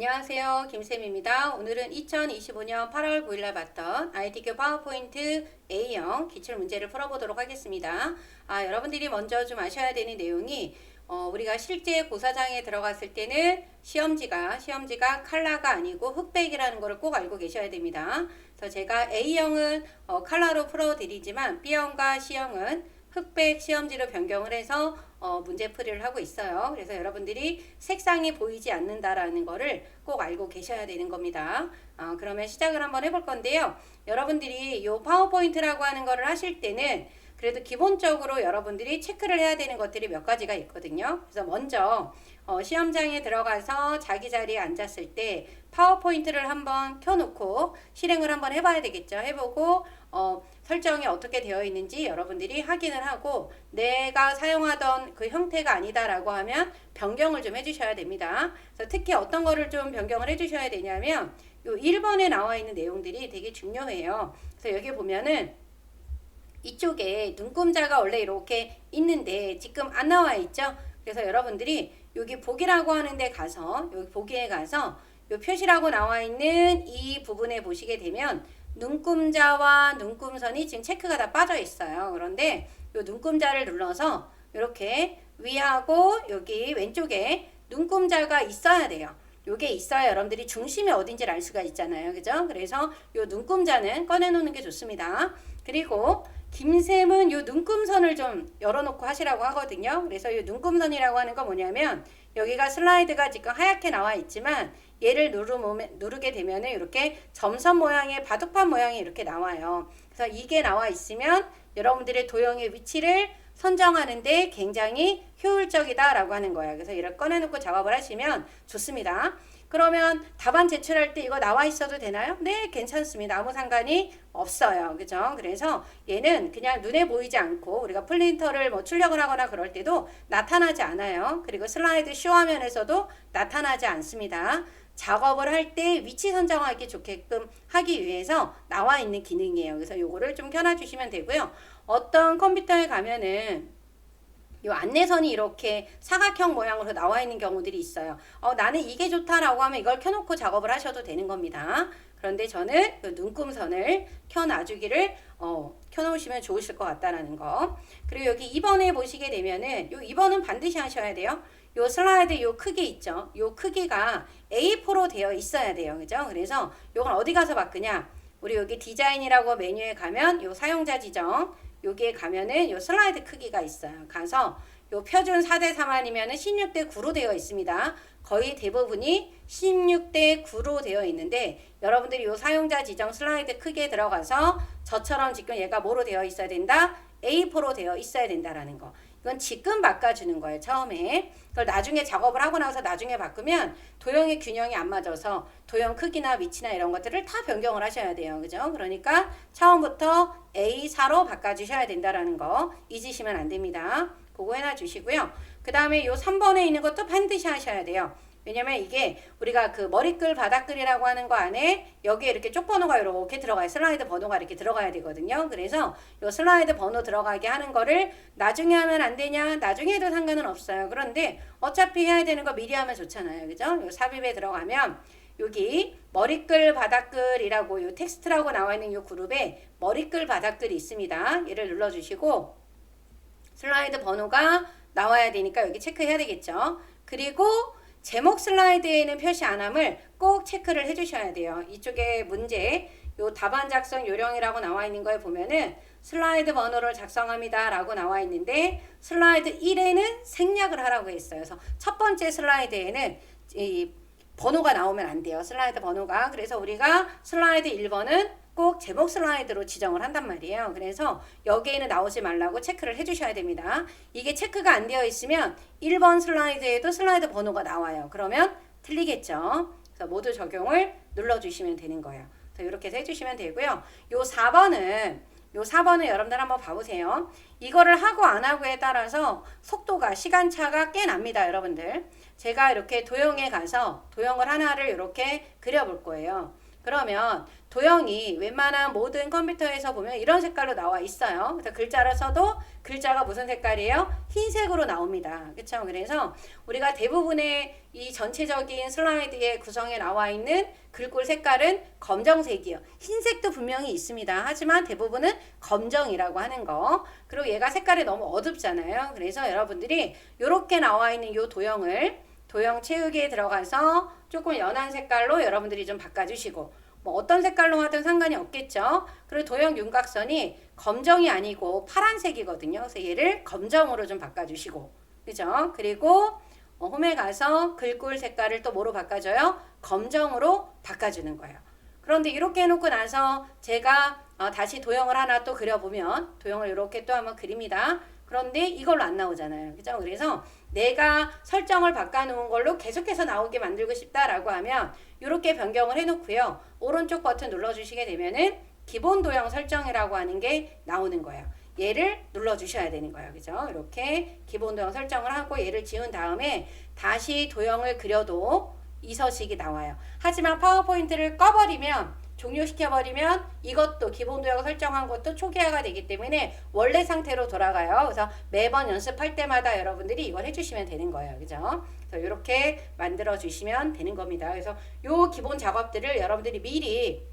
안녕하세요. 김쌤입니다. 오늘은 2025년 8월 9일날 봤던 ITQ 파워포인트 A형 기출문제를 풀어보도록 하겠습니다. 여러분들이 먼저 좀 아셔야 되는 내용이 우리가 실제 고사장에 들어갔을 때는 시험지가 칼라가 아니고 흑백이라는 것을 꼭 알고 계셔야 됩니다. 그래서 제가 A형은 칼라로 풀어드리지만 B형과 C형은 흑백 시험지로 변경을 해서 문제풀이를 하고 있어요. 그래서 여러분들이 색상이 보이지 않는다라는 거를 꼭 알고 계셔야 되는 겁니다. 그러면 시작을 한번 해볼 건데요. 여러분들이 이 파워포인트라고 하는 거를 하실 때는 그래도 기본적으로 여러분들이 체크를 해야 되는 것들이 몇 가지가 있거든요. 그래서 먼저 시험장에 들어가서 자기 자리에 앉았을 때 파워포인트를 한번 켜놓고 실행을 한번 해봐야 되겠죠. 해보고 설정이 어떻게 되어 있는지 여러분들이 확인을 하고 내가 사용하던 그 형태가 아니다라고 하면 변경을 좀 해주셔야 됩니다. 그래서 특히 어떤 거를 좀 변경을 해주셔야 되냐면 요 1번에 나와 있는 내용들이 되게 중요해요. 그래서 여기 보면은 이쪽에 눈금자가 원래 이렇게 있는데 지금 안 나와 있죠. 그래서 여러분들이 여기 보기라고 하는데 가서 여기 보기에 가서 요 표시라고 나와 있는 이 부분에 보시게 되면 눈금자와 눈금선이 지금 체크가 다 빠져 있어요. 그런데 요 눈금자를 눌러서 이렇게 위하고 여기 왼쪽에 눈금자가 있어야 돼요. 요게 있어야 여러분들이 중심이 어딘지를 알 수가 있잖아요. 그죠? 그래서 요 눈금자는 꺼내놓는 게 좋습니다. 그리고 김쌤은 요 눈금선을 좀 열어놓고 하시라고 하거든요. 그래서 요 눈금선이라고 하는 건 뭐냐면 여기가 슬라이드가 지금 하얗게 나와 있지만 얘를 누르게 되면 이렇게 점선 모양의 바둑판 모양이 이렇게 나와요. 그래서 이게 나와 있으면 여러분들의 도형의 위치를 선정하는데 굉장히 효율적이다라고 하는 거예요. 그래서 이를 꺼내놓고 작업을 하시면 좋습니다. 그러면 답안 제출할 때 이거 나와 있어도 되나요? 네, 괜찮습니다. 아무 상관이 없어요. 그죠? 그래서 얘는 그냥 눈에 보이지 않고 우리가 프린터를 뭐 출력을 하거나 그럴 때도 나타나지 않아요. 그리고 슬라이드 쇼 화면에서도 나타나지 않습니다. 작업을 할 때 위치 선정하기 좋게끔 하기 위해서 나와 있는 기능이에요. 그래서 요거를 좀 켜놔주시면 되고요. 어떤 컴퓨터에 가면은 요 안내선이 이렇게 사각형 모양으로 나와 있는 경우들이 있어요. 나는 이게 좋다라고 하면 이걸 켜놓고 작업을 하셔도 되는 겁니다. 그런데 저는 그 눈금선을 켜놔주기를 켜놓으시면 좋으실 것 같다라는 거. 그리고 여기 2번에 보시게 되면은 요 2번은 반드시 하셔야 돼요. 요 슬라이드 요 크기 있죠. 요 크기가 A4로 되어 있어야 돼요. 그죠? 그래서 요건 어디 가서 바꾸냐? 우리 여기 디자인이라고 메뉴에 가면 요 사용자 지정 여기에 가면은 요 슬라이드 크기가 있어요. 가서 요 표준 4:3 아니면은 16:9로 되어 있습니다. 거의 대부분이 16:9로 되어 있는데 여러분들이 요 사용자 지정 슬라이드 크기에 들어가서 저처럼 지금 얘가 뭐로 되어 있어야 된다? A4로 되어 있어야 된다라는 거. 이건 지금 바꿔주는 거예요. 처음에. 그걸 나중에 작업을 하고 나서 나중에 바꾸면 도형의 균형이 안 맞아서 도형 크기나 위치나 이런 것들을 다 변경을 하셔야 돼요. 그죠? 그러니까 처음부터 A4로 바꿔주셔야 된다라는 거 잊으시면 안 됩니다. 그거 해놔주시고요. 그 다음에 요 3번에 있는 것도 반드시 하셔야 돼요. 왜냐면 이게 우리가 그 머리글 바닥글이라고 하는 거 안에 여기에 이렇게 쪽 번호가 이렇게 들어가요. 슬라이드 번호가 이렇게 들어가야 되거든요. 그래서 요 슬라이드 번호 들어가게 하는 거를 나중에 하면 안 되냐? 나중에 해도 상관은 없어요. 그런데 어차피 해야 되는 거 미리 하면 좋잖아요. 그죠? 요 삽입에 들어가면 여기 머리글 바닥글이라고 요 텍스트라고 나와 있는 요 그룹에 머리글 바닥글이 있습니다. 얘를 눌러주시고 슬라이드 번호가 나와야 되니까 여기 체크해야 되겠죠. 그리고 제목 슬라이드에는 표시 안함을 꼭 체크를 해주셔야 돼요. 이쪽에 문제 요 답안 작성 요령이라고 나와 있는 거에 보면은 슬라이드 번호를 작성합니다 라고 나와 있는데 슬라이드 1에는 생략을 하라고 했어요. 그래서 첫 번째 슬라이드에는 이 번호가 나오면 안 돼요. 슬라이드 번호가. 그래서 우리가 슬라이드 1번은 꼭 제목 슬라이드로 지정을 한단 말이에요. 그래서 여기에는 나오지 말라고 체크를 해주셔야 됩니다. 이게 체크가 안 되어 있으면 1번 슬라이드에도 슬라이드 번호가 나와요. 그러면 틀리겠죠. 그래서 모두 적용을 눌러주시면 되는 거예요. 그래서 이렇게 해서 해주시면 되고요. 요 4번은 여러분들 한번 봐보세요. 이거를 하고 안 하고에 따라서 속도가 시간차가 꽤 납니다. 여러분들. 제가 이렇게 도형에 가서 도형을 하나를 이렇게 그려볼 거예요. 그러면 도형이 웬만한 모든 컴퓨터에서 보면 이런 색깔로 나와 있어요. 그래서 글자를 써도 글자가 무슨 색깔이에요? 흰색으로 나옵니다. 그렇죠? 그래서 우리가 대부분의 이 전체적인 슬라이드의 구성에 나와 있는 글꼴 색깔은 검정색이에요. 흰색도 분명히 있습니다. 하지만 대부분은 검정이라고 하는 거. 그리고 얘가 색깔이 너무 어둡잖아요. 그래서 여러분들이 이렇게 나와 있는 이 도형을 도형 채우기에 들어가서 조금 연한 색깔로 여러분들이 좀 바꿔주시고, 뭐 어떤 색깔로 하든 상관이 없겠죠. 그리고 도형 윤곽선이 검정이 아니고 파란색이거든요. 그래서 얘를 검정으로 좀 바꿔주시고, 그죠? 그리고 홈에 가서 글꼴 색깔을 또 뭐로 바꿔줘요? 검정으로 바꿔주는 거예요. 그런데 이렇게 해놓고 나서 제가 다시 도형을 하나 또 그려보면, 도형을 이렇게 또 한번 그립니다. 그런데 이걸로 안 나오잖아요. 그죠? 그래서 내가 설정을 바꿔놓은 걸로 계속해서 나오게 만들고 싶다라고 하면 이렇게 변경을 해놓고요. 오른쪽 버튼 눌러주시게 되면은 기본 도형 설정이라고 하는 게 나오는 거예요. 얘를 눌러주셔야 되는 거예요. 그죠? 이렇게 기본 도형 설정을 하고 얘를 지운 다음에 다시 도형을 그려도 이 서식이 나와요. 하지만 파워포인트를 꺼버리면, 종료시켜버리면 이것도 기본 도형 설정한 것도 초기화가 되기 때문에 원래 상태로 돌아가요. 그래서 매번 연습할 때마다 여러분들이 이걸 해주시면 되는 거예요. 그죠? 그래서 이렇게 만들어 주시면 되는 겁니다. 그래서 요 기본 작업들을 여러분들이 미리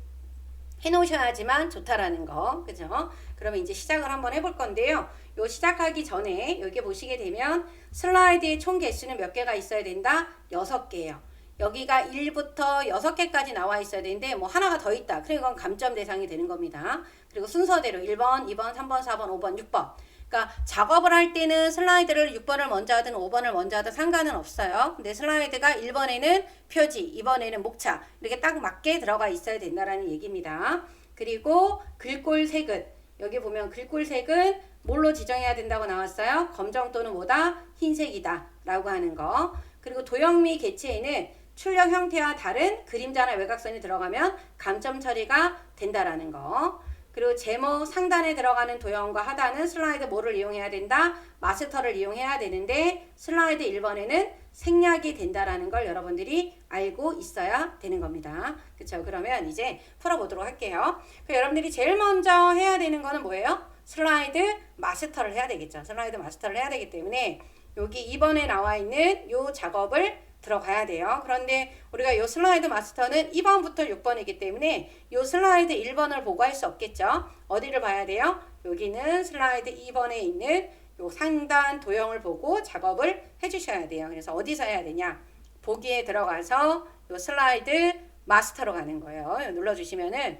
해놓으셔야지만 좋다라는 거. 그죠? 그러면 이제 시작을 한번 해볼 건데요. 요 시작하기 전에 여기 보시게 되면 슬라이드의 총 개수는 몇 개가 있어야 된다? 6개예요. 여기가 1부터 6개까지 나와 있어야 되는데 뭐 하나가 더 있다. 그럼 이건 감점 대상이 되는 겁니다. 그리고 순서대로 1번, 2번, 3번, 4번, 5번, 6번. 그러니까 작업을 할 때는 슬라이드를 6번을 먼저 하든 5번을 먼저 하든 상관은 없어요. 근데 슬라이드가 1번에는 표지, 2번에는 목차 이렇게 딱 맞게 들어가 있어야 된다라는 얘기입니다. 그리고 글꼴 색은 여기 보면 글꼴 색은 뭘로 지정해야 된다고 나왔어요? 검정 또는 뭐다? 흰색이다 라고 하는 거. 그리고 도형 및 개체에는 출력 형태와 다른 그림자나 외곽선이 들어가면 감점 처리가 된다라는 거. 그리고 제목 상단에 들어가는 도형과 하단은 슬라이드 뭐를 이용해야 된다? 마스터를 이용해야 되는데 슬라이드 1번에는 생략이 된다라는 걸 여러분들이 알고 있어야 되는 겁니다. 그쵸? 그러면 이제 풀어보도록 할게요. 여러분들이 제일 먼저 해야 되는 거는 뭐예요? 슬라이드 마스터를 해야 되겠죠. 슬라이드 마스터를 해야 되기 때문에 여기 2번에 나와 있는 요 작업을 들어가야 돼요. 그런데 우리가 요 슬라이드 마스터는 2번부터 6번이기 때문에 요 슬라이드 1번을 보고 할 수 없겠죠. 어디를 봐야 돼요? 여기는 슬라이드 2번에 있는 요 상단 도형을 보고 작업을 해주셔야 돼요. 그래서 어디서 해야 되냐? 보기에 들어가서 요 슬라이드 마스터로 가는 거예요. 눌러주시면은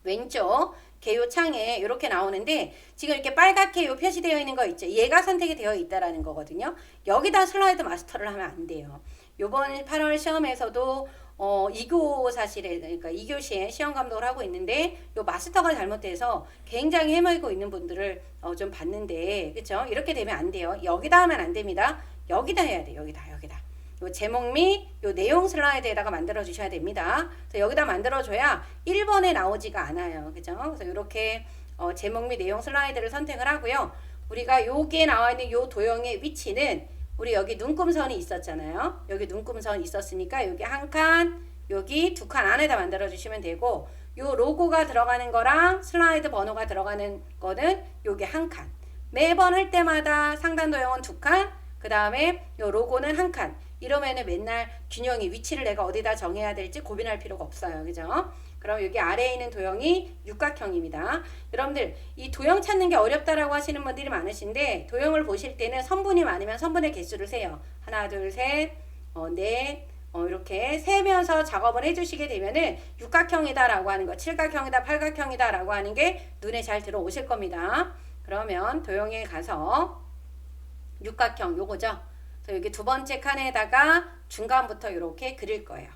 왼쪽 개요 창에 이렇게 나오는데 지금 이렇게 빨갛게 요 표시되어 있는 거 있죠. 얘가 선택이 되어 있다라는 거거든요. 여기다 슬라이드 마스터를 하면 안 돼요. 요번 8월 시험에서도 2교사실에 그러니까 2교시에 시험 감독을 하고 있는데 요 마스터가 잘못돼서 굉장히 헤매고 있는 분들을 좀 봤는데 그쵸? 이렇게 되면 안 돼요. 여기다 하면 안 됩니다. 여기다 해야 돼요. 여기다. 요 제목 및 요 내용 슬라이드에다가 만들어 주셔야 됩니다. 그래서 여기다 만들어 줘야 1번에 나오지가 않아요. 그죠? 그래서 이렇게 제목 및 내용 슬라이드를 선택을 하고요. 우리가 여기에 나와 있는 요 도형의 위치는 우리 여기 눈금선이 있었잖아요. 여기 눈금선 있었으니까 여기 한 칸, 여기 2칸 안에다 만들어 주시면 되고 요 로고가 들어가는 거랑 슬라이드 번호가 들어가는 거는 여기 한 칸. 매번 할 때마다 상단 도형은 2칸, 그 다음에 요 로고는 한 칸. 이러면은 맨날 균형이 위치를 내가 어디다 정해야 될지 고민할 필요가 없어요. 그죠? 그럼 여기 아래에 있는 도형이 육각형입니다. 여러분들 이 도형 찾는 게 어렵다라고 하시는 분들이 많으신데 도형을 보실 때는 선분이 많으면 선분의 개수를 세요. 하나, 둘, 셋, 넷, 이렇게 세면서 작업을 해주시게 되면은 육각형이다라고 하는 거, 칠각형이다, 팔각형이다라고 하는 게 눈에 잘 들어오실 겁니다. 그러면 도형에 가서 육각형 요거죠. 그래서 여기 두 번째 칸에다가 중간부터 이렇게 그릴 거예요.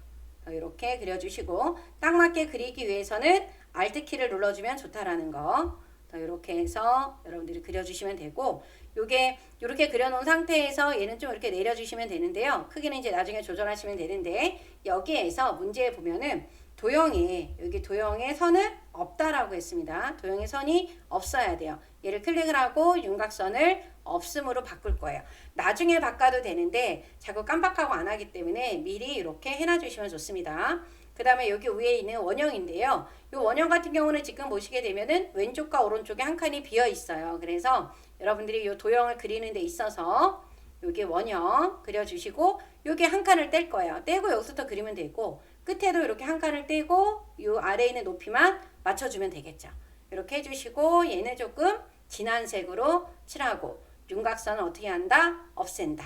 이렇게 그려주시고 딱 맞게 그리기 위해서는 Alt키를 눌러주면 좋다라는 거. 이렇게 해서 여러분들이 그려주시면 되고 요게 이렇게 그려놓은 상태에서 얘는 좀 이렇게 내려주시면 되는데요. 크기는 이제 나중에 조절하시면 되는데 여기에서 문제에 보면은 도형에 여기 도형에 선은 없다라고 했습니다. 도형에 선이 없어야 돼요. 얘를 클릭을 하고 윤곽선을 없음으로 바꿀 거예요. 나중에 바꿔도 되는데 자꾸 깜빡하고 안 하기 때문에 미리 이렇게 해놔 주시면 좋습니다. 그 다음에 여기 위에 있는 원형인데요. 이 원형 같은 경우는 지금 보시게 되면은 왼쪽과 오른쪽에 한 칸이 비어 있어요. 그래서 여러분들이 이 도형을 그리는 데 있어서 여기 원형 그려주시고 여기 한 칸을 뗄 거예요. 떼고 여기서부터 그리면 되고 끝에도 이렇게 한 칸을 떼고 이 아래에 있는 높이만 맞춰주면 되겠죠. 이렇게 해주시고 얘는 조금 진한 색으로 칠하고 윤곽선은 어떻게 한다? 없앤다.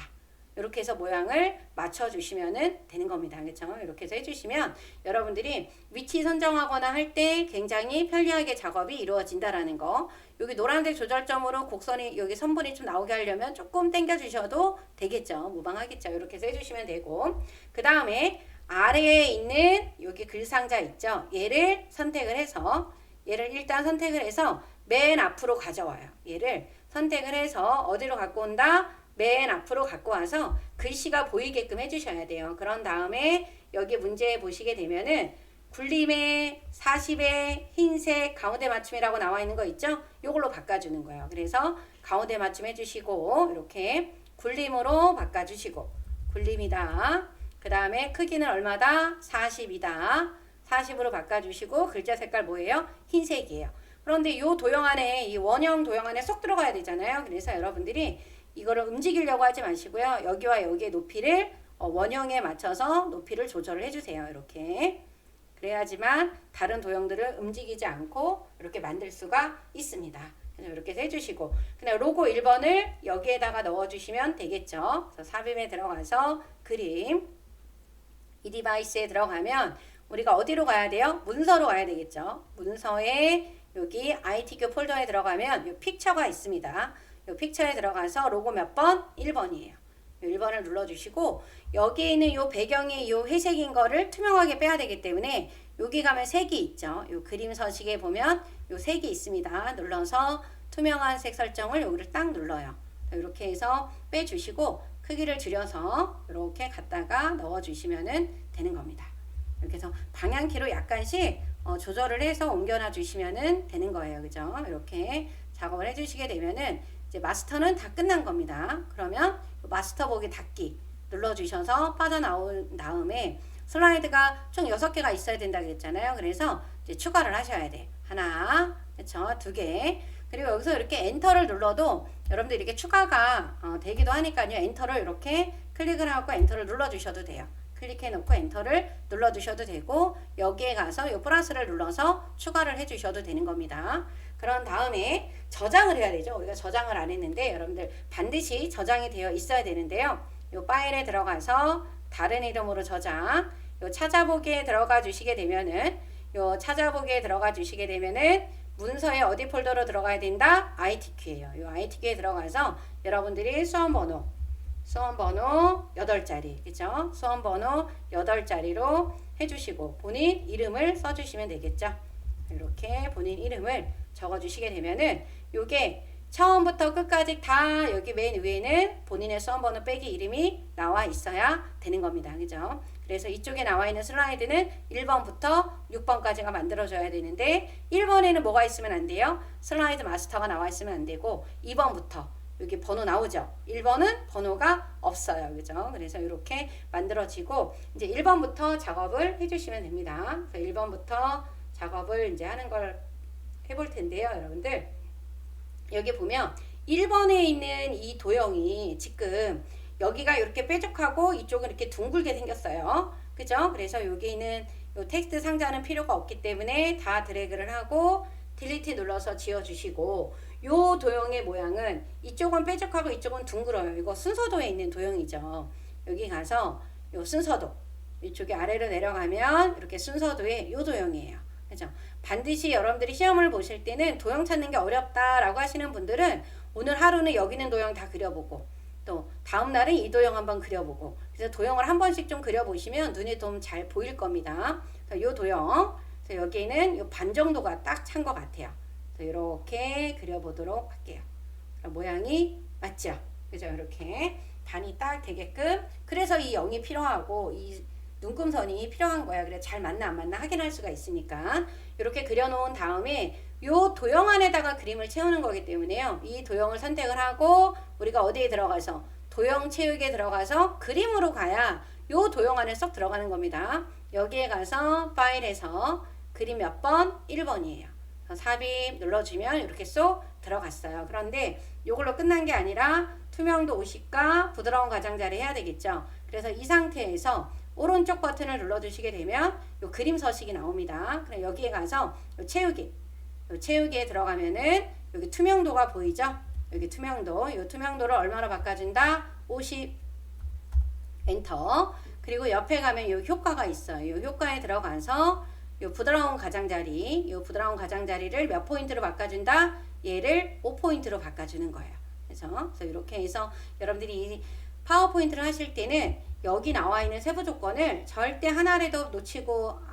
이렇게 해서 모양을 맞춰주시면 되는 겁니다. 그렇죠? 이렇게 해서 해주시면 여러분들이 위치 선정하거나 할 때 굉장히 편리하게 작업이 이루어진다라는 거. 여기 노란색 조절점으로 곡선이 여기 선분이 좀 나오게 하려면 조금 당겨 주셔도 되겠죠. 무방하겠죠. 이렇게 해서 해주시면 되고 그 다음에 아래에 있는 여기 글상자 있죠. 얘를 선택을 해서 얘를 일단 선택을 해서 맨 앞으로 가져와요. 얘를 선택을 해서 어디로 갖고 온다? 맨 앞으로 갖고 와서 글씨가 보이게끔 해주셔야 돼요. 그런 다음에 여기 문제 보시게 되면은 굴림에 40에 흰색 가운데 맞춤이라고 나와 있는 거 있죠? 요걸로 바꿔주는 거예요. 그래서 가운데 맞춤 해주시고 이렇게 굴림으로 바꿔주시고 굴림이다. 그 다음에 크기는 얼마다? 40이다. 40으로 바꿔주시고 글자 색깔 뭐예요? 흰색이에요. 그런데 이 도형 안에 이 원형 도형 안에 쏙 들어가야 되잖아요. 그래서 여러분들이 이거를 움직이려고 하지 마시고요. 여기와 여기의 높이를 원형에 맞춰서 높이를 조절을 해주세요. 이렇게. 그래야지만 다른 도형들을 움직이지 않고 이렇게 만들 수가 있습니다. 그래서 이렇게 해서 해주시고 그냥 로고 1번을 여기에다가 넣어주시면 되겠죠. 그래서 삽입에 들어가서 그림 이 디바이스에 들어가면 우리가 어디로 가야 돼요? 문서로 가야 되겠죠. 문서에 여기 ITQ 폴더에 들어가면 이 픽처가 있습니다. 이 픽처에 들어가서 로고 몇 번? 1번이에요. 1번을 눌러주시고 여기에 있는 이 배경이 이 회색인 거를 투명하게 빼야 되기 때문에 여기 가면 색이 있죠. 이 그림 서식에 보면 이 색이 있습니다. 눌러서 투명한 색 설정을 여기를 딱 눌러요. 이렇게 해서 빼주시고 크기를 줄여서 이렇게 갖다가 넣어주시면 되는 겁니다. 이렇게 해서 방향키로 약간씩 조절을 해서 옮겨놔 주시면 되는 거예요. 그죠? 이렇게 작업을 해주시게 되면은 이제 마스터는 다 끝난 겁니다. 그러면 마스터 보기 닫기 눌러주셔서 빠져나온 다음에 슬라이드가 총 6개가 있어야 된다 그랬잖아요. 그래서 이제 추가를 하셔야 돼. 하나, 그렇죠? 2개. 그리고 여기서 이렇게 엔터를 눌러도 여러분들 이렇게 추가가 되기도 하니까요. 엔터를 이렇게 클릭을 하고 엔터를 눌러주셔도 돼요. 클릭해 놓고 엔터를 눌러주셔도 되고 여기에 가서 이 플러스를 눌러서 추가를 해주셔도 되는 겁니다. 그런 다음에 저장을 해야 되죠. 우리가 저장을 안 했는데 여러분들 반드시 저장이 되어 있어야 되는데요. 이 파일에 들어가서 다른 이름으로 저장 요 찾아보기에 들어가 주시게 되면은 문서에 어디 폴더로 들어가야 된다? ITQ예요. 이 ITQ에 들어가서 여러분들이 수험번호 8자리, 그죠? 수험번호 8자리로 해주시고 본인 이름을 써주시면 되겠죠. 이렇게 본인 이름을 적어주시게 되면은 요게 처음부터 끝까지 다 여기 맨 위에는 본인의 수험번호 빼기 이름이 나와 있어야 되는 겁니다. 그죠? 그래서 이쪽에 나와 있는 슬라이드는 1번부터 6번까지가 만들어져야 되는데 1번에는 뭐가 있으면 안 돼요? 슬라이드 마스터가 나와 있으면 안 되고 2번부터 여기 번호 나오죠. 1번은 번호가 없어요. 그죠? 그래서 이렇게 만들어지고 이제 1번부터 작업을 해주시면 됩니다. 그래서 1번부터 작업을 이제 하는 걸 해볼 텐데요. 여러분들 여기 보면 1번에 있는 이 도형이 지금 여기가 이렇게 뾰족하고 이쪽은 이렇게 둥글게 생겼어요. 그죠? 그래서 여기 있는 요 텍스트 상자는 필요가 없기 때문에 다 드래그를 하고 딜리트 눌러서 지워주시고 요 도형의 모양은 이쪽은 뾰족하고 이쪽은 둥글어요. 이거 순서도에 있는 도형이죠. 여기 가서 요 순서도 이쪽에 아래로 내려가면 이렇게 순서도의 요 도형이에요. 그죠? 반드시 여러분들이 시험을 보실 때는 도형 찾는 게 어렵다라고 하시는 분들은 오늘 하루는 여기 있는 도형 다 그려보고 또 다음 날은 이 도형 한번 그려보고 그래서 도형을 한 번씩 좀 그려보시면 눈에 좀 잘 보일 겁니다. 이 도형 그래서 여기는 요 반 정도가 딱 찬 것 같아요. 이렇게 그려보도록 할게요. 모양이 맞죠? 그죠? 이렇게 반이 딱 되게끔 그래서 이 0이 필요하고 이 눈금선이 필요한 거야. 그래 잘 맞나 안 맞나 확인할 수가 있으니까 이렇게 그려놓은 다음에 요 도형 안에다가 그림을 채우는 거기 때문에요. 이 도형을 선택을 하고 우리가 어디에 들어가서 도형 채우기에 들어가서 그림으로 가야 요 도형 안에 쏙 들어가는 겁니다. 여기에 가서 파일에서 그림 몇 번? 1번이에요. 삽입 눌러주면 이렇게 쏙 들어갔어요. 그런데 이걸로 끝난 게 아니라 투명도 50과 부드러운 가장자리 해야 되겠죠. 그래서 이 상태에서 오른쪽 버튼을 눌러주시게 되면 이 그림 서식이 나옵니다. 그럼 여기에 가서 채우기에 들어가면은 여기 투명도가 보이죠? 여기 투명도, 이 투명도를 얼마로 바꿔준다? 50. 엔터. 그리고 옆에 가면 이 효과가 있어요. 이 효과에 들어가서 이 부드러운 가장자리를 몇 포인트로 바꿔준다? 얘를 5포인트로 바꿔주는 거예요. 그래서 이렇게 해서 여러분들이 파워포인트를 하실 때는 여기 나와 있는 세부 조건을 절대 하나라도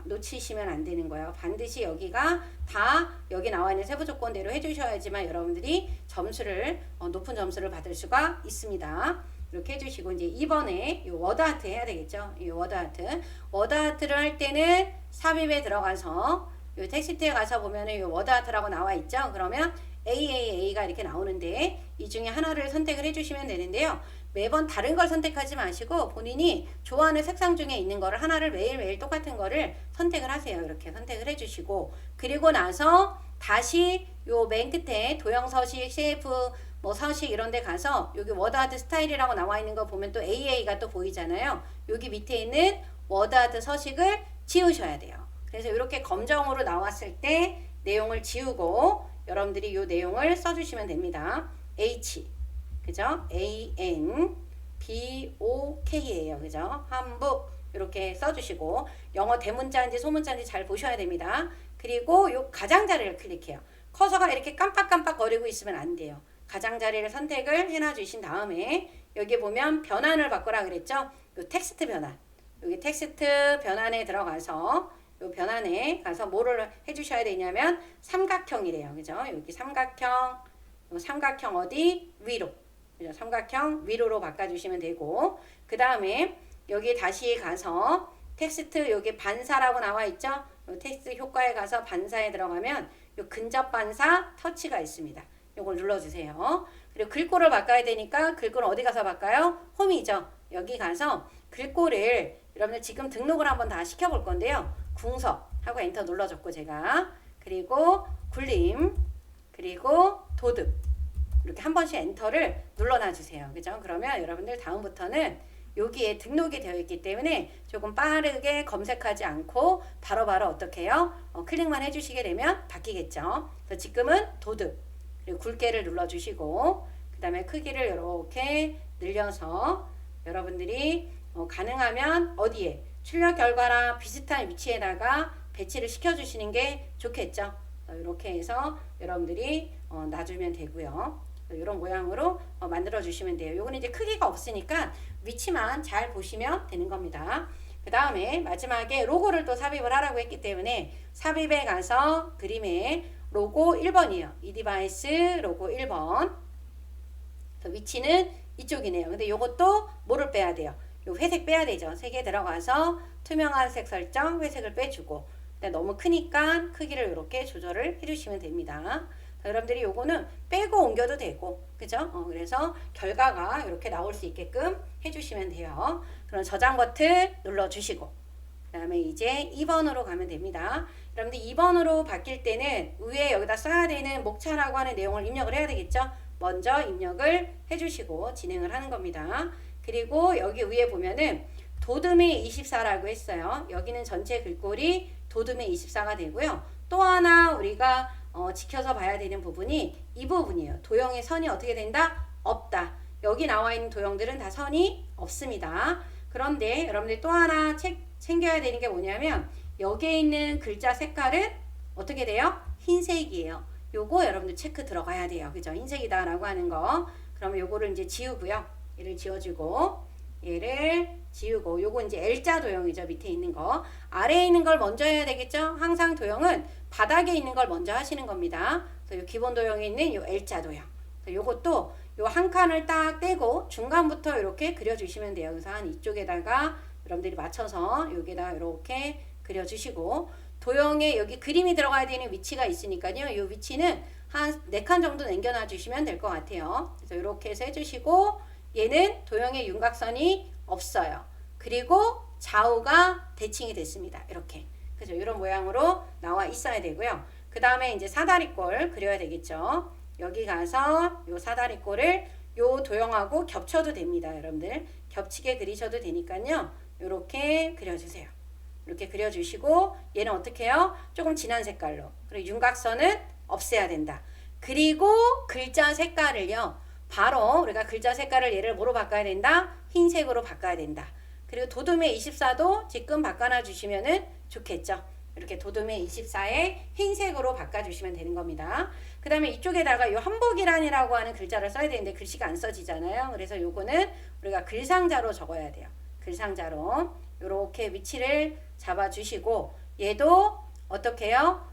놓치시면 안 되는 거예요. 반드시 여기가 다 여기 나와 있는 세부 조건대로 해주셔야지만 여러분들이 높은 점수를 받을 수가 있습니다. 이렇게 해주시고 이제 이번에 이 워드아트 해야 되겠죠. 이 워드아트를 할 때는 삽입에 들어가서 이 텍스트에 가서 보면은 이 워드아트라고 나와 있죠. 그러면 AAA가 이렇게 나오는데 이 중에 하나를 선택을 해주시면 되는데요. 매번 다른 걸 선택하지 마시고 본인이 좋아하는 색상 중에 있는 거를 하나를 매일매일 똑같은 거를 선택을 하세요. 이렇게 선택을 해주시고 그리고 나서 다시 요 맨 끝에 도형 서식, CF 서식 이런 데 가서 여기 워드아트 스타일이라고 나와 있는 거 보면 또 AA가 또 보이잖아요. 여기 밑에 있는 워드아트 서식을 지우셔야 돼요. 그래서 이렇게 검정으로 나왔을 때 내용을 지우고 여러분들이 이 내용을 써주시면 됩니다. H, 그죠? ANBOK예요. 그죠? 한북 이렇게 써주시고 영어 대문자인지 소문자인지 잘 보셔야 됩니다. 그리고 이 가장자리를 클릭해요. 커서가 이렇게 깜빡깜빡 거리고 있으면 안 돼요. 가장자리를 선택을 해놔 주신 다음에 여기 보면 변환을 바꾸라 그랬죠? 이 텍스트 변환. 여기 텍스트 변환에 들어가서 이 변환에 가서 뭐를 해주셔야 되냐면 삼각형이래요. 그죠? 여기 삼각형 어디? 위로. 그죠? 삼각형 위로로 바꿔주시면 되고 그 다음에 여기 다시 가서 텍스트 여기 반사라고 나와 있죠? 이 텍스트 효과에 가서 반사에 들어가면 이 근접 반사 터치가 있습니다. 요걸 눌러주세요. 그리고 글꼴을 바꿔야 되니까 글꼴은 어디 가서 바꿔요? 홈이죠. 여기 가서 글꼴을 여러분들 지금 등록을 한번 다 시켜볼 건데요. 궁서 하고 엔터 눌러줬고 제가 그리고 굴림 그리고 도듭 이렇게 한 번씩 엔터를 눌러놔 주세요. 그죠? 그러면 여러분들 다음부터는 여기에 등록이 되어 있기 때문에 조금 빠르게 검색하지 않고 바로바로 어떻게 해요? 클릭만 해주시게 되면 바뀌겠죠. 그래서 지금은 도듭 그리고 굵게를 눌러주시고 그 다음에 크기를 이렇게 늘려서 여러분들이 가능하면 어디에 출력 결과랑 비슷한 위치에다가 배치를 시켜주시는 게 좋겠죠. 이렇게 해서 여러분들이 놔주면 되고요. 이런 모양으로 만들어 주시면 돼요. 요거는 이제 크기가 없으니까 위치만 잘 보시면 되는 겁니다. 그 다음에 마지막에 로고를 또 삽입을 하라고 했기 때문에 삽입에 가서 그림에 로고 1번이에요. 이 디바이스 로고 1번. 위치는 이쪽이네요. 근데 요것도 뭐를 빼야 돼요? 요 회색 빼야 되죠. 색에 들어가서 투명한 색 설정 회색을 빼주고 너무 크니까 크기를 이렇게 조절을 해주시면 됩니다. 여러분들이 요거는 빼고 옮겨도 되고 그죠? 그래서 결과가 이렇게 나올 수 있게끔 해주시면 돼요. 그럼 저장 버튼 눌러주시고 그 다음에 이제 2번으로 가면 됩니다. 여러분들 2번으로 바뀔 때는 위에 여기다 써야 되는 목차라고 하는 내용을 입력을 해야 되겠죠? 먼저 입력을 해주시고 진행을 하는 겁니다. 그리고 여기 위에 보면은 도듬의 24라고 했어요. 여기는 전체 글꼴이 도듬의 24가 되고요. 또 하나 우리가 지켜서 봐야 되는 부분이 이 부분이에요. 도형의 선이 어떻게 된다? 없다. 여기 나와 있는 도형들은 다 선이 없습니다. 그런데 여러분들 또 하나 챙겨야 되는 게 뭐냐면 여기에 있는 글자 색깔은 어떻게 돼요? 흰색이에요. 요거 여러분들 체크 들어가야 돼요. 그죠? 흰색이다 라고 하는 거. 그러면 요거를 이제 지우고요. 얘를 지워주고 얘를 지우고 요거 이제 L자 도형이죠. 밑에 있는 거. 아래에 있는 걸 먼저 해야 되겠죠? 항상 도형은 바닥에 있는 걸 먼저 하시는 겁니다. 그래서 요 기본 도형에 있는 요 L자 도형. 요것도 요 한 칸을 딱 떼고 중간부터 이렇게 그려주시면 돼요. 그래서 한 이쪽에다가 여러분들이 맞춰서 여기다가 이렇게 그려주시고 도형에 여기 그림이 들어가야 되는 위치가 있으니까요. 이 위치는 한 4칸 정도 남겨놔 주시면 될 것 같아요. 그래서 이렇게 해서 해주시고 얘는 도형의 윤곽선이 없어요. 그리고 좌우가 대칭이 됐습니다. 이렇게. 그죠? 이런 모양으로 나와 있어야 되고요. 그 다음에 이제 사다리꼴 그려야 되겠죠. 여기 가서 요 사다리꼴을 요 도형하고 겹쳐도 됩니다. 여러분들. 겹치게 그리셔도 되니까요. 요렇게 그려주세요. 이렇게 그려주시고 얘는 어떻게 해요? 조금 진한 색깔로. 그리고 윤곽선은 없애야 된다. 그리고 글자 색깔을요. 바로 우리가 글자 색깔을 얘를 뭐로 바꿔야 된다? 흰색으로 바꿔야 된다. 그리고 도둠의 24도 지금 바꿔놔 주시면은 좋겠죠. 이렇게 도둠의 24에 흰색으로 바꿔주시면 되는 겁니다. 그 다음에 이쪽에다가 요 한복이란이라고 하는 글자를 써야 되는데 글씨가 안 써지잖아요. 그래서 요거는 우리가 글상자로 적어야 돼요. 글상자로 요렇게 위치를 잡아주시고 얘도 어떻게 해요?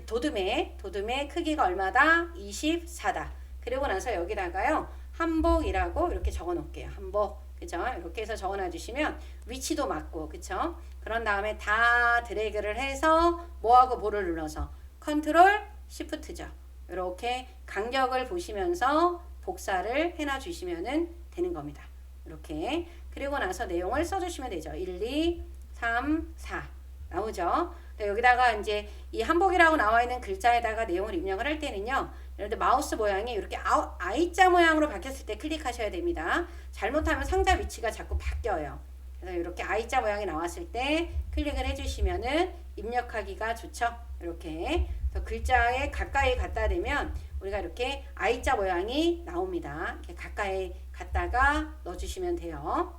도둠의 크기가 얼마다? 24다. 그리고 나서 여기다가요 한복이라고 이렇게 적어 놓을게요. 한복. 그죠? 이렇게 해서 적어놔 주시면 위치도 맞고, 그쵸? 그런 다음에 다 드래그를 해서 뭐하고 뭐를 눌러서 컨트롤 시프트죠. 이렇게 간격을 보시면서 복사를 해놔 주시면 되는 겁니다. 이렇게. 그리고 나서 내용을 써주시면 되죠. 1, 2, 3, 4 나오죠. 여기다가 이제 이 한복이라고 나와 있는 글자에다가 내용을 입력을 할 때는요. 여러분들 마우스 모양이 이렇게 I자 모양으로 바뀌었을 때 클릭하셔야 됩니다. 잘못하면 상자 위치가 자꾸 바뀌어요. 그래서 이렇게 I자 모양이 나왔을 때 클릭을 해주시면은 입력하기가 좋죠. 이렇게 글자에 가까이 갖다 대면 우리가 이렇게 I자 모양이 나옵니다. 이렇게 가까이 갖다가 넣어주시면 돼요.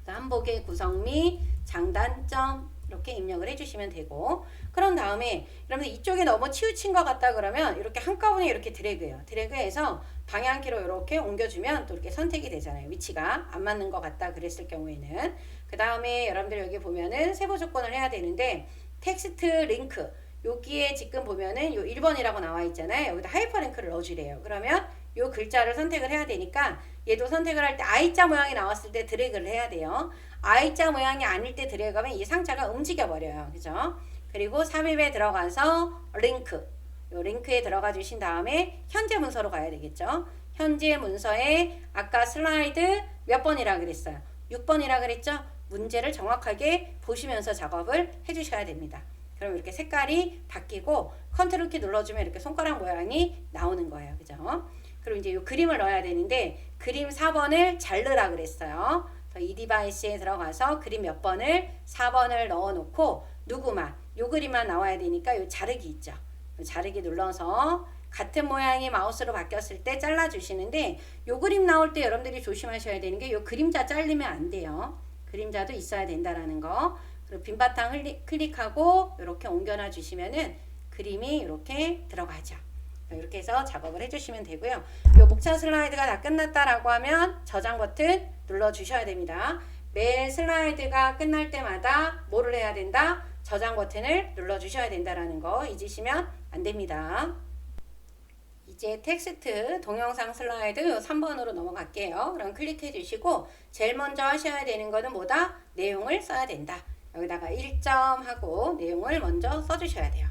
한복의 구성미, 장단점 이렇게 입력을 해주시면 되고, 그런 다음에 여러분들 이쪽에 너무 치우친 것 같다 그러면 이렇게 한꺼번에 이렇게 드래그해요. 드래그해서 방향키로 이렇게 옮겨주면 또 이렇게 선택이 되잖아요. 위치가 안 맞는 것 같다 그랬을 경우에는. 그 다음에 여러분들 여기 보면은 세부 조건을 해야 되는데 텍스트 링크 여기에 지금 보면은 요 1번이라고 나와 있잖아요. 여기다 하이퍼링크를 넣어주래요. 그러면 요 글자를 선택을 해야 되니까 얘도 선택을 할 때 I자 모양이 나왔을 때 드래그를 해야 돼요. I자 모양이 아닐 때 드래그하면 이 상자가 움직여 버려요. 그죠? 그리고 삽입에 들어가서 링크. 요 링크에 들어가 주신 다음에 현재 문서로 가야 되겠죠. 현재 문서에 아까 슬라이드 몇 번이라 그랬어요? 6번이라 그랬죠? 문제를 정확하게 보시면서 작업을 해 주셔야 됩니다. 그럼 이렇게 색깔이 바뀌고 컨트롤 키 눌러주면 이렇게 손가락 모양이 나오는 거예요. 그죠? 그리고 이제 이 그림을 넣어야 되는데 그림 4번을 잘 넣으라 그랬어요. 이 디바이스에 들어가서 그림 몇 번을 4번을 넣어 놓고 누구만 요 그림만 나와야 되니까 요 자르기 있죠. 요 자르기 눌러서 같은 모양이 마우스로 바뀌었을 때 잘라 주시는데 요 그림 나올 때 여러분들이 조심하셔야 되는 게 요 그림자 잘리면 안 돼요. 그림자도 있어야 된다라는 거. 그리고 빈 바탕 클릭하고 이렇게 옮겨놔 주시면은 그림이 이렇게 들어가죠. 이렇게 해서 작업을 해주시면 되고요. 이 목차 슬라이드가 다 끝났다라고 하면 저장 버튼 눌러 주셔야 됩니다. 매 슬라이드가 끝날 때마다 뭐를 해야 된다? 저장 버튼을 눌러 주셔야 된다라는 거 잊으시면 안 됩니다. 이제 텍스트 동영상 슬라이드 3번으로 넘어갈게요. 그럼 클릭해 주시고 제일 먼저 하셔야 되는 거는 뭐다? 내용을 써야 된다. 여기다가 1점 하고 내용을 먼저 써주셔야 돼요.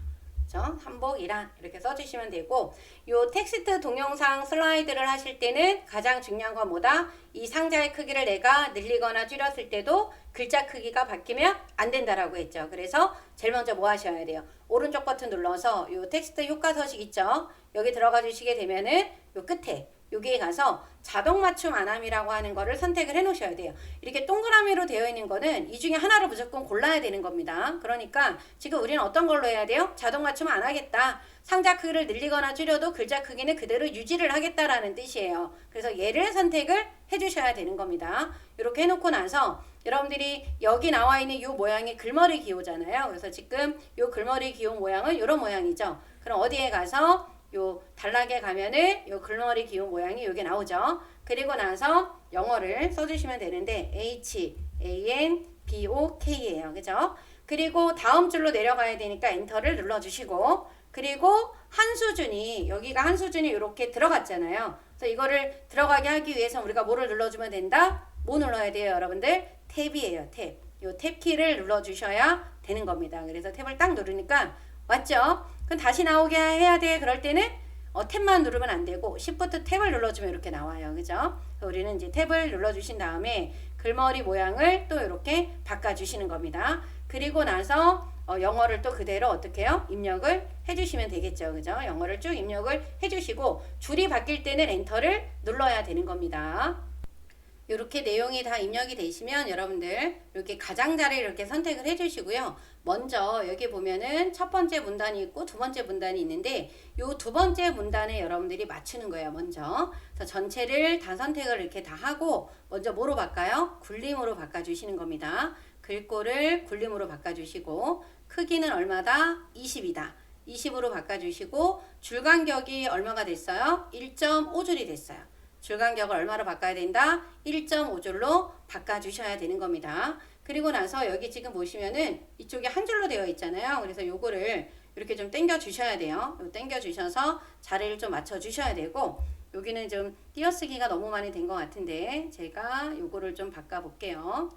한복이란 이렇게 써주시면 되고, 요 텍스트 동영상 슬라이드를 하실 때는 가장 중요한 건 뭐다? 이 상자의 크기를 내가 늘리거나 줄였을 때도 글자 크기가 바뀌면 안 된다라고 했죠. 그래서 제일 먼저 뭐 하셔야 돼요? 오른쪽 버튼 눌러서 요 텍스트 효과 서식 있죠? 여기 들어가 주시게 되면은 요 끝에 여기에 가서 자동 맞춤 안함이라고 하는 거를 선택을 해 놓으셔야 돼요. 이렇게 동그라미로 되어 있는 거는 이 중에 하나를 무조건 골라야 되는 겁니다. 그러니까 지금 우리는 어떤 걸로 해야 돼요? 자동 맞춤 안 하겠다. 상자 크기를 늘리거나 줄여도 글자 크기는 그대로 유지를 하겠다라는 뜻이에요. 그래서 얘를 선택을 해 주셔야 되는 겁니다. 이렇게 해놓고 나서 여러분들이 여기 나와 있는 이 모양이 글머리 기호잖아요. 그래서 지금 이 글머리 기호 모양은 이런 모양이죠. 그럼 어디에 가서 요 단락에 가면은 요 글머리 기호 모양이 요게 나오죠. 그리고 나서 영어를 써주시면 되는데 HANBOK예요. 그죠? 그리고 다음 줄로 내려가야 되니까 엔터를 눌러주시고, 그리고 한 수준이 여기가 한 수준이 이렇게 들어갔잖아요. 그래서 이거를 들어가게 하기 위해서 우리가 뭐를 눌러주면 된다? 뭐 눌러야 돼요, 여러분들? 탭이에요, 탭. 요 탭 키를 눌러주셔야 되는 겁니다. 그래서 탭을 딱 누르니까 왔죠? 그럼 다시 나오게 해야 돼. 그럴 때는 탭만 누르면 안 되고 Shift 탭을 눌러주면 이렇게 나와요. 그죠? 우리는 이제 탭을 눌러주신 다음에 글머리 모양을 또 이렇게 바꿔주시는 겁니다. 그리고 나서 영어를 또 그대로 어떻게 해요? 입력을 해주시면 되겠죠. 그죠? 영어를 쭉 입력을 해주시고 줄이 바뀔 때는 엔터를 눌러야 되는 겁니다. 이렇게 내용이 다 입력이 되시면 여러분들 이렇게 가장자리를 이렇게 선택을 해주시고요. 먼저 여기 보면은 첫 번째 문단이 있고 두 번째 문단이 있는데 요 두 번째 문단에 여러분들이 맞추는 거예요. 먼저 그래서 전체를 다 선택을 이렇게 다 하고 먼저 뭐로 바꿔요? 굴림으로 바꿔주시는 겁니다. 글꼴을 굴림으로 바꿔주시고 크기는 얼마다? 20이다. 20으로 바꿔주시고 줄간격이 얼마가 됐어요? 1.5줄이 됐어요. 줄간격을 얼마로 바꿔야 된다? 1.5줄로 바꿔주셔야 되는 겁니다. 그리고 나서 여기 지금 보시면은 이쪽에 한 줄로 되어 있잖아요. 그래서 요거를 이렇게 좀 당겨 주셔야 돼요. 당겨 주셔서 자리를 좀 맞춰 주셔야 되고 여기는 좀 띄어쓰기가 너무 많이 된 것 같은데 제가 요거를 좀 바꿔 볼게요.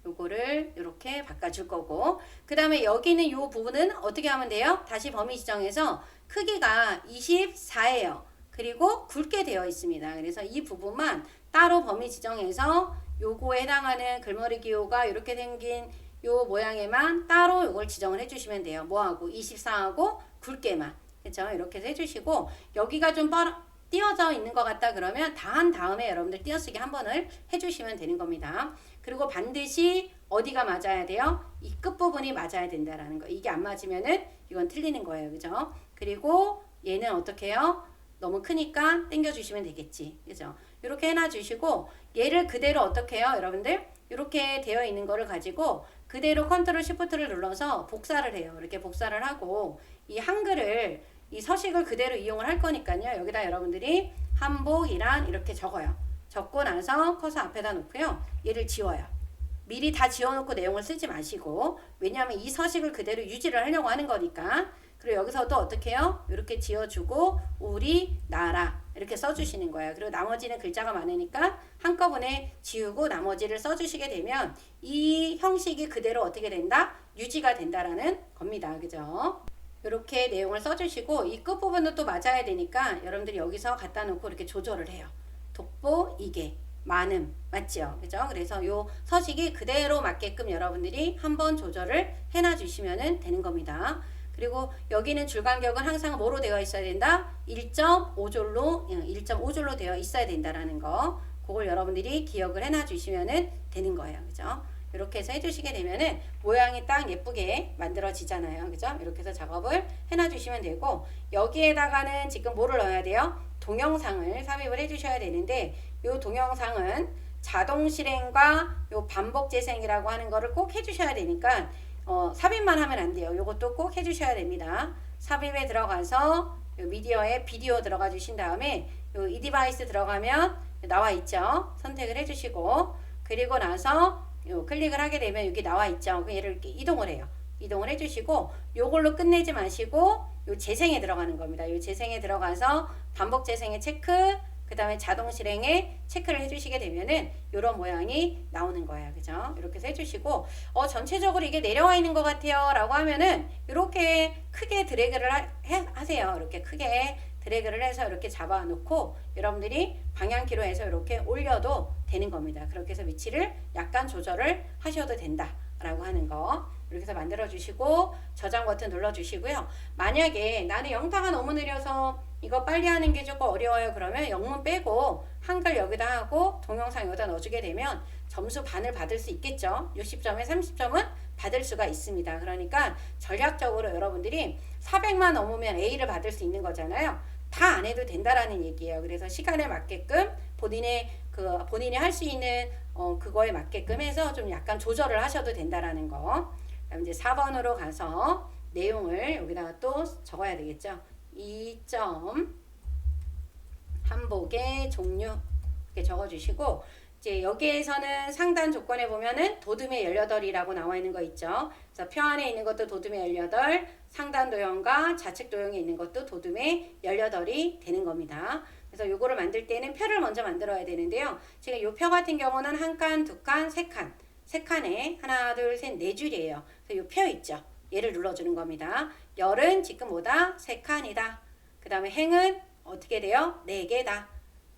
요거를 이렇게 바꿔줄 거고 그 다음에 여기는 요 부분은 어떻게 하면 돼요? 다시 범위 지정해서 크기가 24예요. 그리고 굵게 되어 있습니다. 그래서 이 부분만 따로 범위 지정해서 요거에 해당하는 글머리 기호가 이렇게 생긴 요 모양에만 따로 요걸 지정을 해주시면 돼요. 뭐하고? 24하고 굵게만. 그렇죠? 이렇게 해서 해주시고 여기가 좀 띄어져 있는 것 같다 그러면 다 한 다음에 여러분들 띄어쓰기 한 번을 해주시면 되는 겁니다. 그리고 반드시 어디가 맞아야 돼요? 이 끝부분이 맞아야 된다라는 거. 이게 안 맞으면은 이건 틀리는 거예요. 그죠? 그리고 얘는 어떻게 해요? 너무 크니까 당겨주시면 되겠지. 그죠? 이렇게 해놔주시고 얘를 그대로 어떻게 해요? 여러분들 이렇게 되어 있는 거를 가지고 그대로 컨트롤 시프트를 눌러서 복사를 해요. 이렇게 복사를 하고 이 한글을 이 서식을 그대로 이용을 할 거니까요. 여기다 여러분들이 한복이란 이렇게 적어요. 적고 나서 커서 앞에다 놓고요. 얘를 지워요. 미리 다 지워놓고 내용을 쓰지 마시고 왜냐하면 이 서식을 그대로 유지를 하려고 하는 거니까 그리고 여기서도 어떻게 해요? 이렇게 지어주고 우리나라 이렇게 써주시는 거예요. 그리고 나머지는 글자가 많으니까 한꺼번에 지우고 나머지를 써주시게 되면 이 형식이 그대로 어떻게 된다? 유지가 된다라는 겁니다. 그죠? 이렇게 내용을 써주시고 이 끝부분도 또 맞아야 되니까 여러분들이 여기서 갖다 놓고 이렇게 조절을 해요. 독보 이게 많음 맞죠? 그죠? 그래서 요 서식이 그대로 맞게끔 여러분들이 한번 조절을 해놔 주시면 되는 겁니다. 그리고 여기는 줄간격은 항상 뭐로 되어 있어야 된다? 1.5줄로 되어 있어야 된다라는 거. 그걸 여러분들이 기억을 해놔 주시면 되는 거예요. 그죠? 이렇게 해서 해주시게 되면은 모양이 딱 예쁘게 만들어지잖아요. 그죠? 이렇게 해서 작업을 해놔 주시면 되고 여기에다가는 지금 뭐를 넣어야 돼요? 동영상을 삽입을 해주셔야 되는데 이 동영상은 자동 실행과 요 반복 재생이라고 하는 거를 꼭 해주셔야 되니까 삽입만 하면 안 돼요. 요것도 꼭 해주셔야 됩니다. 삽입에 들어가서 요 미디어에 비디오 들어가 주신 다음에 요 이 디바이스 들어가면 나와 있죠. 선택을 해주시고 그리고 나서 요 클릭을 하게 되면 여기 나와 있죠. 얘를 이렇게 이동을 해요. 이동을 해주시고 요걸로 끝내지 마시고 요 재생에 들어가는 겁니다. 요 재생에 들어가서 반복 재생에 체크 그 다음에 자동 실행에 체크를 해주시게 되면은 이런 모양이 나오는 거예요. 그죠? 이렇게 해서 해주시고 전체적으로 이게 내려와 있는 것 같아요 라고 하면은 이렇게 크게 드래그를 하세요. 이렇게 크게 드래그를 해서 이렇게 잡아 놓고 여러분들이 방향키로 해서 이렇게 올려도 되는 겁니다. 그렇게 해서 위치를 약간 조절을 하셔도 된다 라고 하는 거 이렇게 해서 만들어 주시고 저장 버튼 눌러 주시고요. 만약에 나는 영타가 너무 느려서 이거 빨리 하는 게 조금 어려워요. 그러면 영문 빼고 한글 여기다 하고 동영상 여기다 넣어주게 되면 점수 반을 받을 수 있겠죠. 60점에 30점은 받을 수가 있습니다. 그러니까 전략적으로 여러분들이 400만 넘으면 A를 받을 수 있는 거잖아요. 다 안 해도 된다라는 얘기예요. 그래서 시간에 맞게끔 본인이 할 수 있는 그거에 맞게끔 해서 좀 약간 조절을 하셔도 된다라는 거. 그다음 이제 4번으로 가서 내용을 여기다가 또 적어야 되겠죠. 2점 한복의 종류 이렇게 적어주시고 이제 여기에서는 상단 조건에 보면은 도둠의 18이라고 나와 있는 거 있죠. 그래서 표 안에 있는 것도 도둠의 18, 상단 도형과 좌측 도형에 있는 것도 도둠의 18이 되는 겁니다. 그래서 요거를 만들 때는 표를 먼저 만들어야 되는데요. 지금 요 표 같은 경우는 한 칸, 두 칸, 세 칸. 세 칸에 하나, 둘, 셋, 네 줄이에요. 그래서 요 표 있죠. 얘를 눌러주는 겁니다. 열은 지금 뭐다? 세 칸이다. 그 다음에 행은 어떻게 돼요? 네 개다.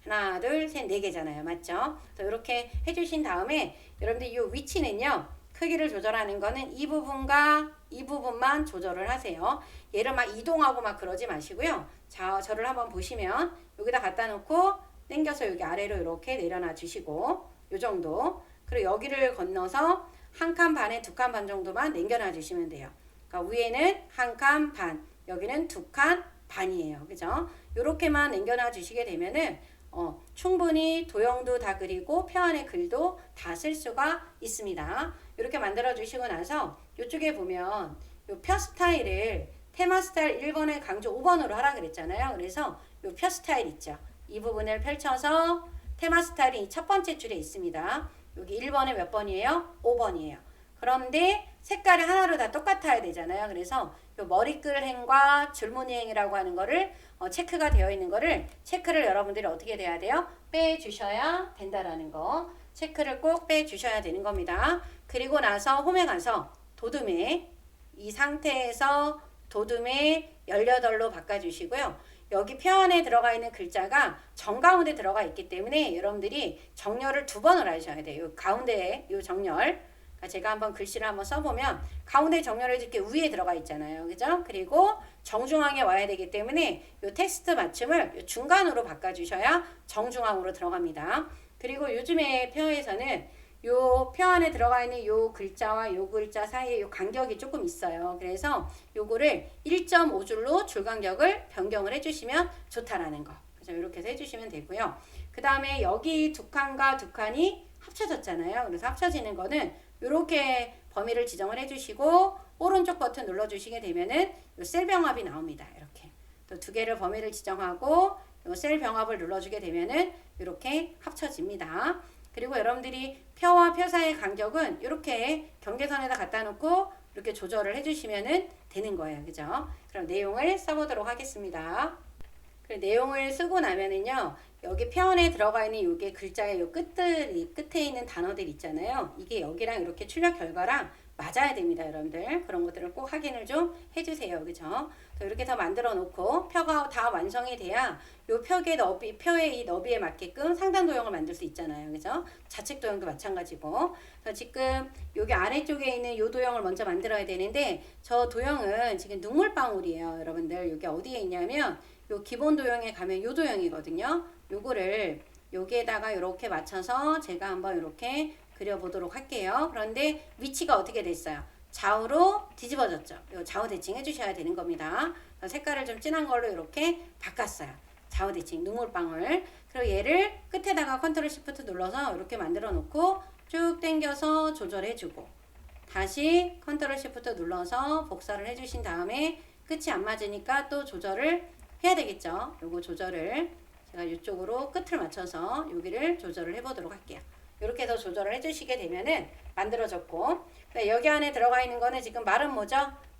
하나, 둘, 셋, 네 개잖아요. 맞죠? 이렇게 해주신 다음에 여러분들 이 위치는요. 크기를 조절하는 거는 이 부분과 이 부분만 조절을 하세요. 얘를 막 이동하고 막 그러지 마시고요. 자, 저를 한번 보시면 여기다 갖다 놓고 당겨서 여기 아래로 이렇게 내려놔 주시고 요 정도. 그리고 여기를 건너서 한 칸 반에 두 칸 반 정도만 남겨놔 주시면 돼요. 그러니까 위에는 한 칸 반, 여기는 두 칸 반이에요. 그죠? 요렇게만 남겨놔 주시게 되면은 충분히 도형도 다 그리고 표 안에 글도 다 쓸 수가 있습니다. 이렇게 만들어 주시고 나서 이쪽에 보면 요 표 스타일을 테마 스타일 1번에 강조 5번으로 하라 그랬잖아요. 그래서 요 표 스타일 있죠. 이 부분을 펼쳐서 테마 스타일이 첫 번째 줄에 있습니다. 여기 1번에 몇 번이에요? 5번이에요. 그런데 색깔이 하나로 다 똑같아야 되잖아요. 그래서 요 머리끈 행과 줄무늬 행이라고 하는 거를 체크가 되어 있는 거를 체크를 여러분들이 어떻게 돼야 돼요? 빼주셔야 된다라는 거. 체크를 꼭 빼주셔야 되는 겁니다. 그리고 나서 홈에 가서 도둠에 이 상태에서 도둠에 18로 바꿔주시고요. 여기 표 안에 들어가 있는 글자가 정가운데 들어가 있기 때문에 여러분들이 정렬을 2번을 하셔야 돼요. 요 가운데에 요 정렬. 제가 한번 글씨를 한번 써보면 가운데 정렬해 줄게 위에 들어가 있잖아요. 그죠? 그리고 정중앙에 와야 되기 때문에 요 텍스트 맞춤을 요 중간으로 바꿔주셔야 정중앙으로 들어갑니다. 그리고 요즘에 표에서는 요 표 안에 들어가 있는 요 글자와 요 글자 사이에 요 간격이 조금 있어요. 그래서 요거를 1.5줄로 줄 간격을 변경을 해주시면 좋다라는 거. 그래서 이렇게 해서 해주시면 되고요. 그 다음에 여기 두 칸과 두 칸이 합쳐졌잖아요. 그래서 합쳐지는 거는 이렇게 범위를 지정을 해주시고 오른쪽 버튼 눌러주시게 되면은 요 셀 병합이 나옵니다. 이렇게 또 두 개를 범위를 지정하고 요 셀 병합을 눌러주게 되면은 이렇게 합쳐집니다. 그리고 여러분들이 표와 표 사이의 간격은 이렇게 경계선에다 갖다 놓고 이렇게 조절을 해주시면은 되는 거예요. 그죠? 그럼 내용을 써보도록 하겠습니다. 내용을 쓰고 나면은요. 여기 표현에 들어가 있는 요게 글자의 요 끝에 있는 단어들 있잖아요. 이게 여기랑 이렇게 출력 결과랑 맞아야 됩니다, 여러분들. 그런 것들을 꼭 확인을 좀 해주세요. 그죠? 이렇게 해서 만들어 놓고 표가 다 완성이 돼야 요 표의 이 너비에 맞게끔 상단 도형을 만들 수 있잖아요. 그죠? 좌측 도형도 마찬가지고. 그래서 지금 여기 아래쪽에 있는 요 도형을 먼저 만들어야 되는데 저 도형은 지금 눈물방울이에요, 여러분들. 여기 어디에 있냐면 요 기본 도형에 가면 요 도형이거든요. 요거를 여기에다가 이렇게 맞춰서 제가 한번 이렇게 그려보도록 할게요. 그런데 위치가 어떻게 됐어요? 좌우로 뒤집어졌죠. 요 좌우 대칭 해주셔야 되는 겁니다. 색깔을 좀 진한 걸로 이렇게 바꿨어요. 좌우 대칭 눈물방울. 그리고 얘를 끝에다가 컨트롤 시프트 눌러서 이렇게 만들어 놓고 쭉 당겨서 조절해주고 다시 컨트롤 시프트 눌러서 복사를 해주신 다음에 끝이 안 맞으니까 또 조절을 해야 되겠죠. 요거 조절을 제가 이쪽으로 끝을 맞춰서 여기를 조절을 해보도록 할게요. 이렇게 해서 조절을 해주시게 되면은 만들어졌고 여기 안에 들어가 있는 거는 지금 마른 모죠.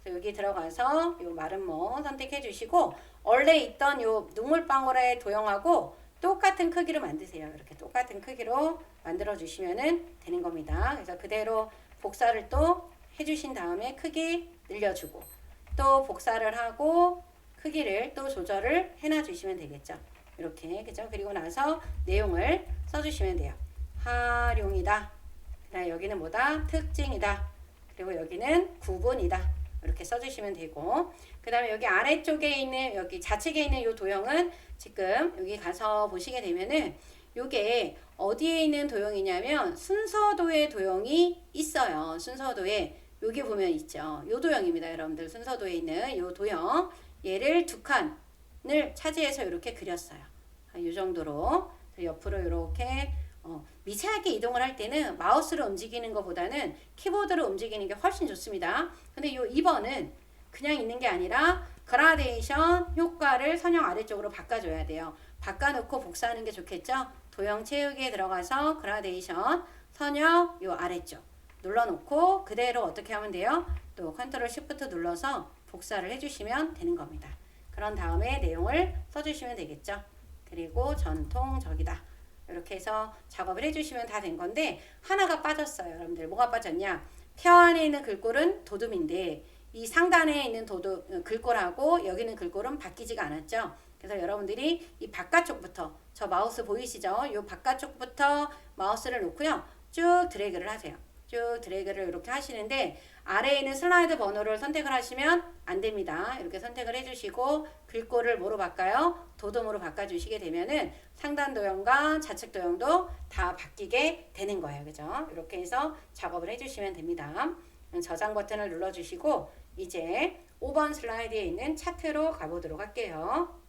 여기 들어가서 요 마른 모 선택해 주시고 원래 있던 요 눈물방울의 도형하고 똑같은 크기로 만드세요. 이렇게 똑같은 크기로 만들어 주시면은 되는 겁니다. 그래서 그대로 복사를 또 해주신 다음에 크기 늘려주고 또 복사를 하고 크기를 또 조절을 해놔 주시면 되겠죠. 이렇게 그죠? 그리고 나서 내용을 써주시면 돼요. 활용이다. 그다음 여기는 뭐다? 특징이다. 그리고 여기는 구분이다. 이렇게 써주시면 되고 그 다음에 여기 아래쪽에 있는 여기 좌측에 있는 이 도형은 지금 여기 가서 보시게 되면은 요게 어디에 있는 도형이냐면 순서도의 도형이 있어요. 순서도에 여기 보면 있죠. 요 도형입니다. 여러분들 순서도에 있는 요 도형 얘를 두 칸을 차지해서 이렇게 그렸어요. 이 정도로 옆으로 이렇게 미세하게 이동을 할 때는 마우스로 움직이는 것보다는 키보드로 움직이는 게 훨씬 좋습니다. 근데 이 2번은 그냥 있는 게 아니라 그라데이션 효과를 선형 아래쪽으로 바꿔줘야 돼요. 바꿔놓고 복사하는 게 좋겠죠. 도형 채우기에 들어가서 그라데이션 선형 요 아래쪽 눌러놓고 그대로 어떻게 하면 돼요? 또 컨트롤 시프트 눌러서 복사를 해주시면 되는 겁니다. 그런 다음에 내용을 써주시면 되겠죠. 그리고 전통적이다. 이렇게 해서 작업을 해주시면 다 된 건데 하나가 빠졌어요. 여러분들 뭐가 빠졌냐? 표 안에 있는 글꼴은 도둠인데 이 상단에 있는 글꼴하고 여기 있는 글꼴은 바뀌지가 않았죠. 그래서 여러분들이 이 바깥쪽부터 저 마우스 보이시죠? 이 바깥쪽부터 마우스를 놓고요. 쭉 드래그를 하세요. 쭉 드래그를 이렇게 하시는데 아래에 있는 슬라이드 번호를 선택을 하시면 안 됩니다. 이렇게 선택을 해주시고 글꼴을 뭐로 바꿔요? 도dom으로 바꿔주시게 되면은 상단 도형과 좌측 도형도 다 바뀌게 되는 거예요. 그죠? 이렇게 해서 작업을 해주시면 됩니다. 저장 버튼을 눌러주시고 이제 5번 슬라이드에 있는 차트로 가보도록 할게요.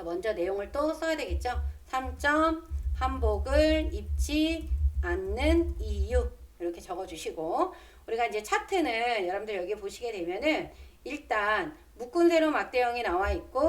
먼저 내용을 또 써야 되겠죠? 3점 한복을 입지 않는 이유 이렇게 적어주시고 우리가 이제 차트는 여러분들 여기 보시게 되면은 일단 묶은 세로 막대형이 나와 있고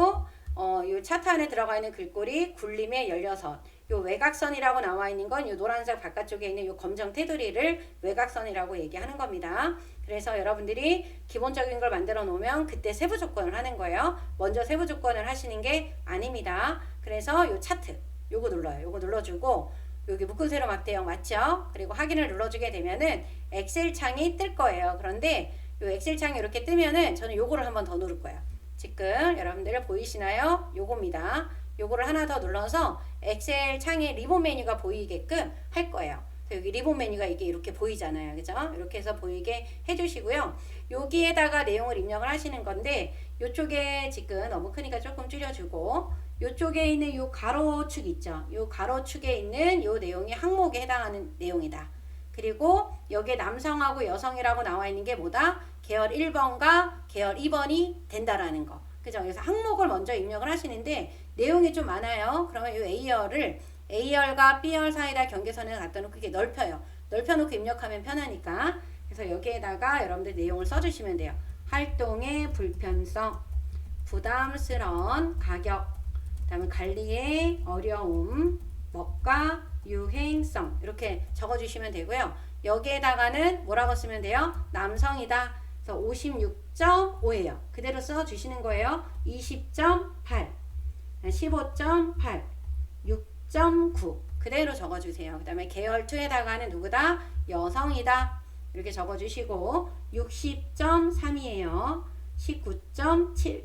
요 차트 안에 들어가 있는 글꼴이 굴림의 16. 요 외곽선이라고 나와 있는 건 요 노란색 바깥쪽에 있는 요 검정 테두리를 외곽선이라고 얘기하는 겁니다. 그래서 여러분들이 기본적인 걸 만들어 놓으면 그때 세부 조건을 하는 거예요. 먼저 세부 조건을 하시는 게 아닙니다. 그래서 요 차트 요거 눌러요. 요거 눌러주고 여기 묶은 세로 막대형 맞죠? 그리고 확인을 눌러주게 되면은 엑셀 창이 뜰 거예요. 그런데 요 엑셀 창이 이렇게 뜨면은 저는 요거를 한번 더 누를 거예요. 지금 여러분들 보이시나요? 요겁니다. 요거를 하나 더 눌러서 엑셀 창에 리본 메뉴가 보이게끔 할 거예요. 여기 리본 메뉴가 이게 이렇게 보이잖아요. 그죠? 이렇게 해서 보이게 해주시고요. 여기에다가 내용을 입력을 하시는 건데 요쪽에 지금 너무 크니까 조금 줄여주고 요쪽에 있는 요 가로축 있죠? 요 가로축에 있는 요 내용이 항목에 해당하는 내용이다. 그리고 여기에 남성하고 여성이라고 나와 있는 게 뭐다? 계열 1번과 계열 2번이 된다라는 거. 그죠? 그래서 항목을 먼저 입력을 하시는데 내용이 좀 많아요. 그러면 이 A열을 A열과 B열 사이다 경계선을 갖다 놓고 이렇게 넓혀요. 넓혀놓고 입력하면 편하니까. 그래서 여기에다가 여러분들 내용을 써주시면 돼요. 활동의 불편성, 부담스러운 가격, 그 다음에 관리의 어려움, 먹과 유행성 이렇게 적어주시면 되고요. 여기에다가는 뭐라고 쓰면 돼요? 남성이다. 그래서 56.5예요. 그대로 써주시는 거예요. 20.8, 15.8, 6.9 그대로 적어주세요. 그 다음에 계열 2에다가는 누구다? 여성이다. 이렇게 적어주시고 60.3이에요. 19.7,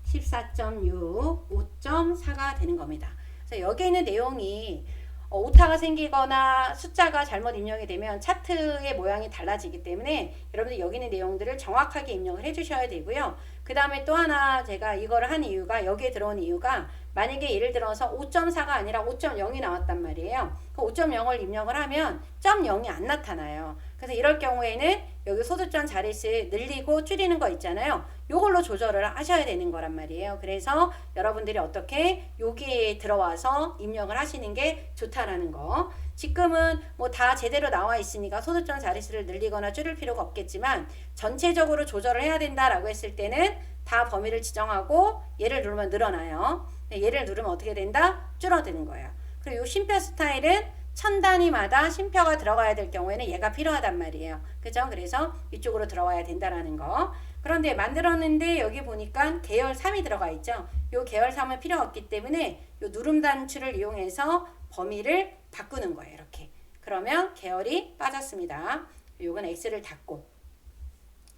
14.6, 5.4가 되는 겁니다. 그래서 여기에 있는 내용이 오타가 생기거나 숫자가 잘못 입력이 되면 차트의 모양이 달라지기 때문에 여러분들 여기 있는 내용들을 정확하게 입력을 해주셔야 되고요. 그 다음에 또 하나 제가 이거를 한 이유가 여기에 들어온 이유가 만약에 예를 들어서 5.4가 아니라 5.0이 나왔단 말이에요. 그 5.0을 입력을 하면 0.0이 안 나타나요. 그래서 이럴 경우에는 여기 소수점 자릿수 늘리고 줄이는 거 있잖아요. 요걸로 조절을 하셔야 되는 거란 말이에요. 그래서 여러분들이 어떻게 여기에 들어와서 입력을 하시는 게 좋다라는 거. 지금은 뭐 다 제대로 나와 있으니까 소수점 자릿수를 늘리거나 줄일 필요가 없겠지만 전체적으로 조절을 해야 된다라고 했을 때는 다 범위를 지정하고 얘를 누르면 늘어나요. 얘를 누르면 어떻게 된다? 줄어드는 거예요. 그리고 이 쉼표 스타일은 천 단위마다 쉼표가 들어가야 될 경우에는 얘가 필요하단 말이에요. 그죠? 그래서 이쪽으로 들어와야 된다라는 거. 그런데 만들었는데 여기 보니까 계열 3이 들어가 있죠. 요 계열 3은 필요 없기 때문에 요 누름 단추를 이용해서 범위를 바꾸는 거예요. 이렇게. 그러면 계열이 빠졌습니다. 요건 X를 닫고.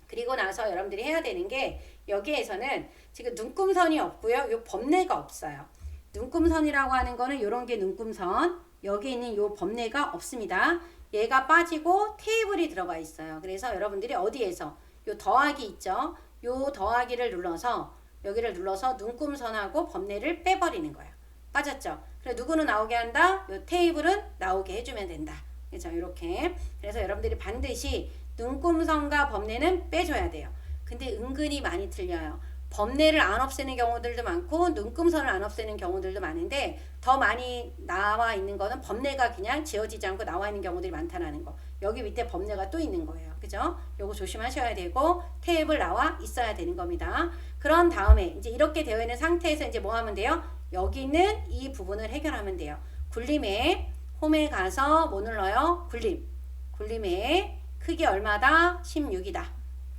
그리고 나서 여러분들이 해야 되는 게 여기에서는 지금 눈금선이 없고요. 요 범례가 없어요. 눈금선이라고 하는 거는 요런 게 눈금선. 여기 있는 요 범례가 없습니다. 얘가 빠지고 테이블이 들어가 있어요. 그래서 여러분들이 어디에서 요 더하기 있죠. 요 더하기를 눌러서 여기를 눌러서 눈금선하고 범례를 빼버리는 거예요. 빠졌죠. 그래서 누구는 나오게 한다. 요 테이블은 나오게 해주면 된다. 그렇죠. 이렇게. 그래서 여러분들이 반드시 눈금선과 범례는 빼줘야 돼요. 근데 은근히 많이 틀려요. 범례를 안 없애는 경우들도 많고 눈금선을 안 없애는 경우들도 많은데 더 많이 나와 있는 거는 범례가 그냥 지워지지 않고 나와 있는 경우들이 많다는 거. 여기 밑에 범례가 또 있는 거예요. 그죠? 요거 조심하셔야 되고 테이블 나와 있어야 되는 겁니다. 그런 다음에 이제 이렇게 되어 있는 상태에서 이제 뭐 하면 돼요? 여기 있는 이 부분을 해결하면 돼요. 굴림에 홈에 가서 뭐 눌러요? 굴림. 굴림에 크기 얼마다? 16이다.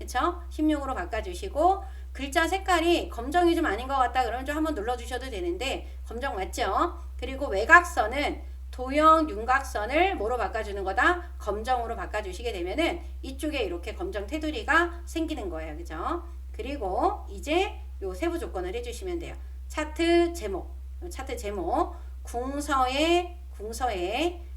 그쵸? 16으로 바꿔주시고 글자 색깔이 검정이 좀 아닌 것 같다 그러면 좀 한번 눌러주셔도 되는데 검정 맞죠? 그리고 외곽선은 도형 윤곽선을 뭐로 바꿔주는 거다? 검정으로 바꿔주시게 되면은 이쪽에 이렇게 검정 테두리가 생기는 거예요. 그죠? 그리고 이제 요 세부 조건을 해주시면 돼요. 차트 제목, 궁서의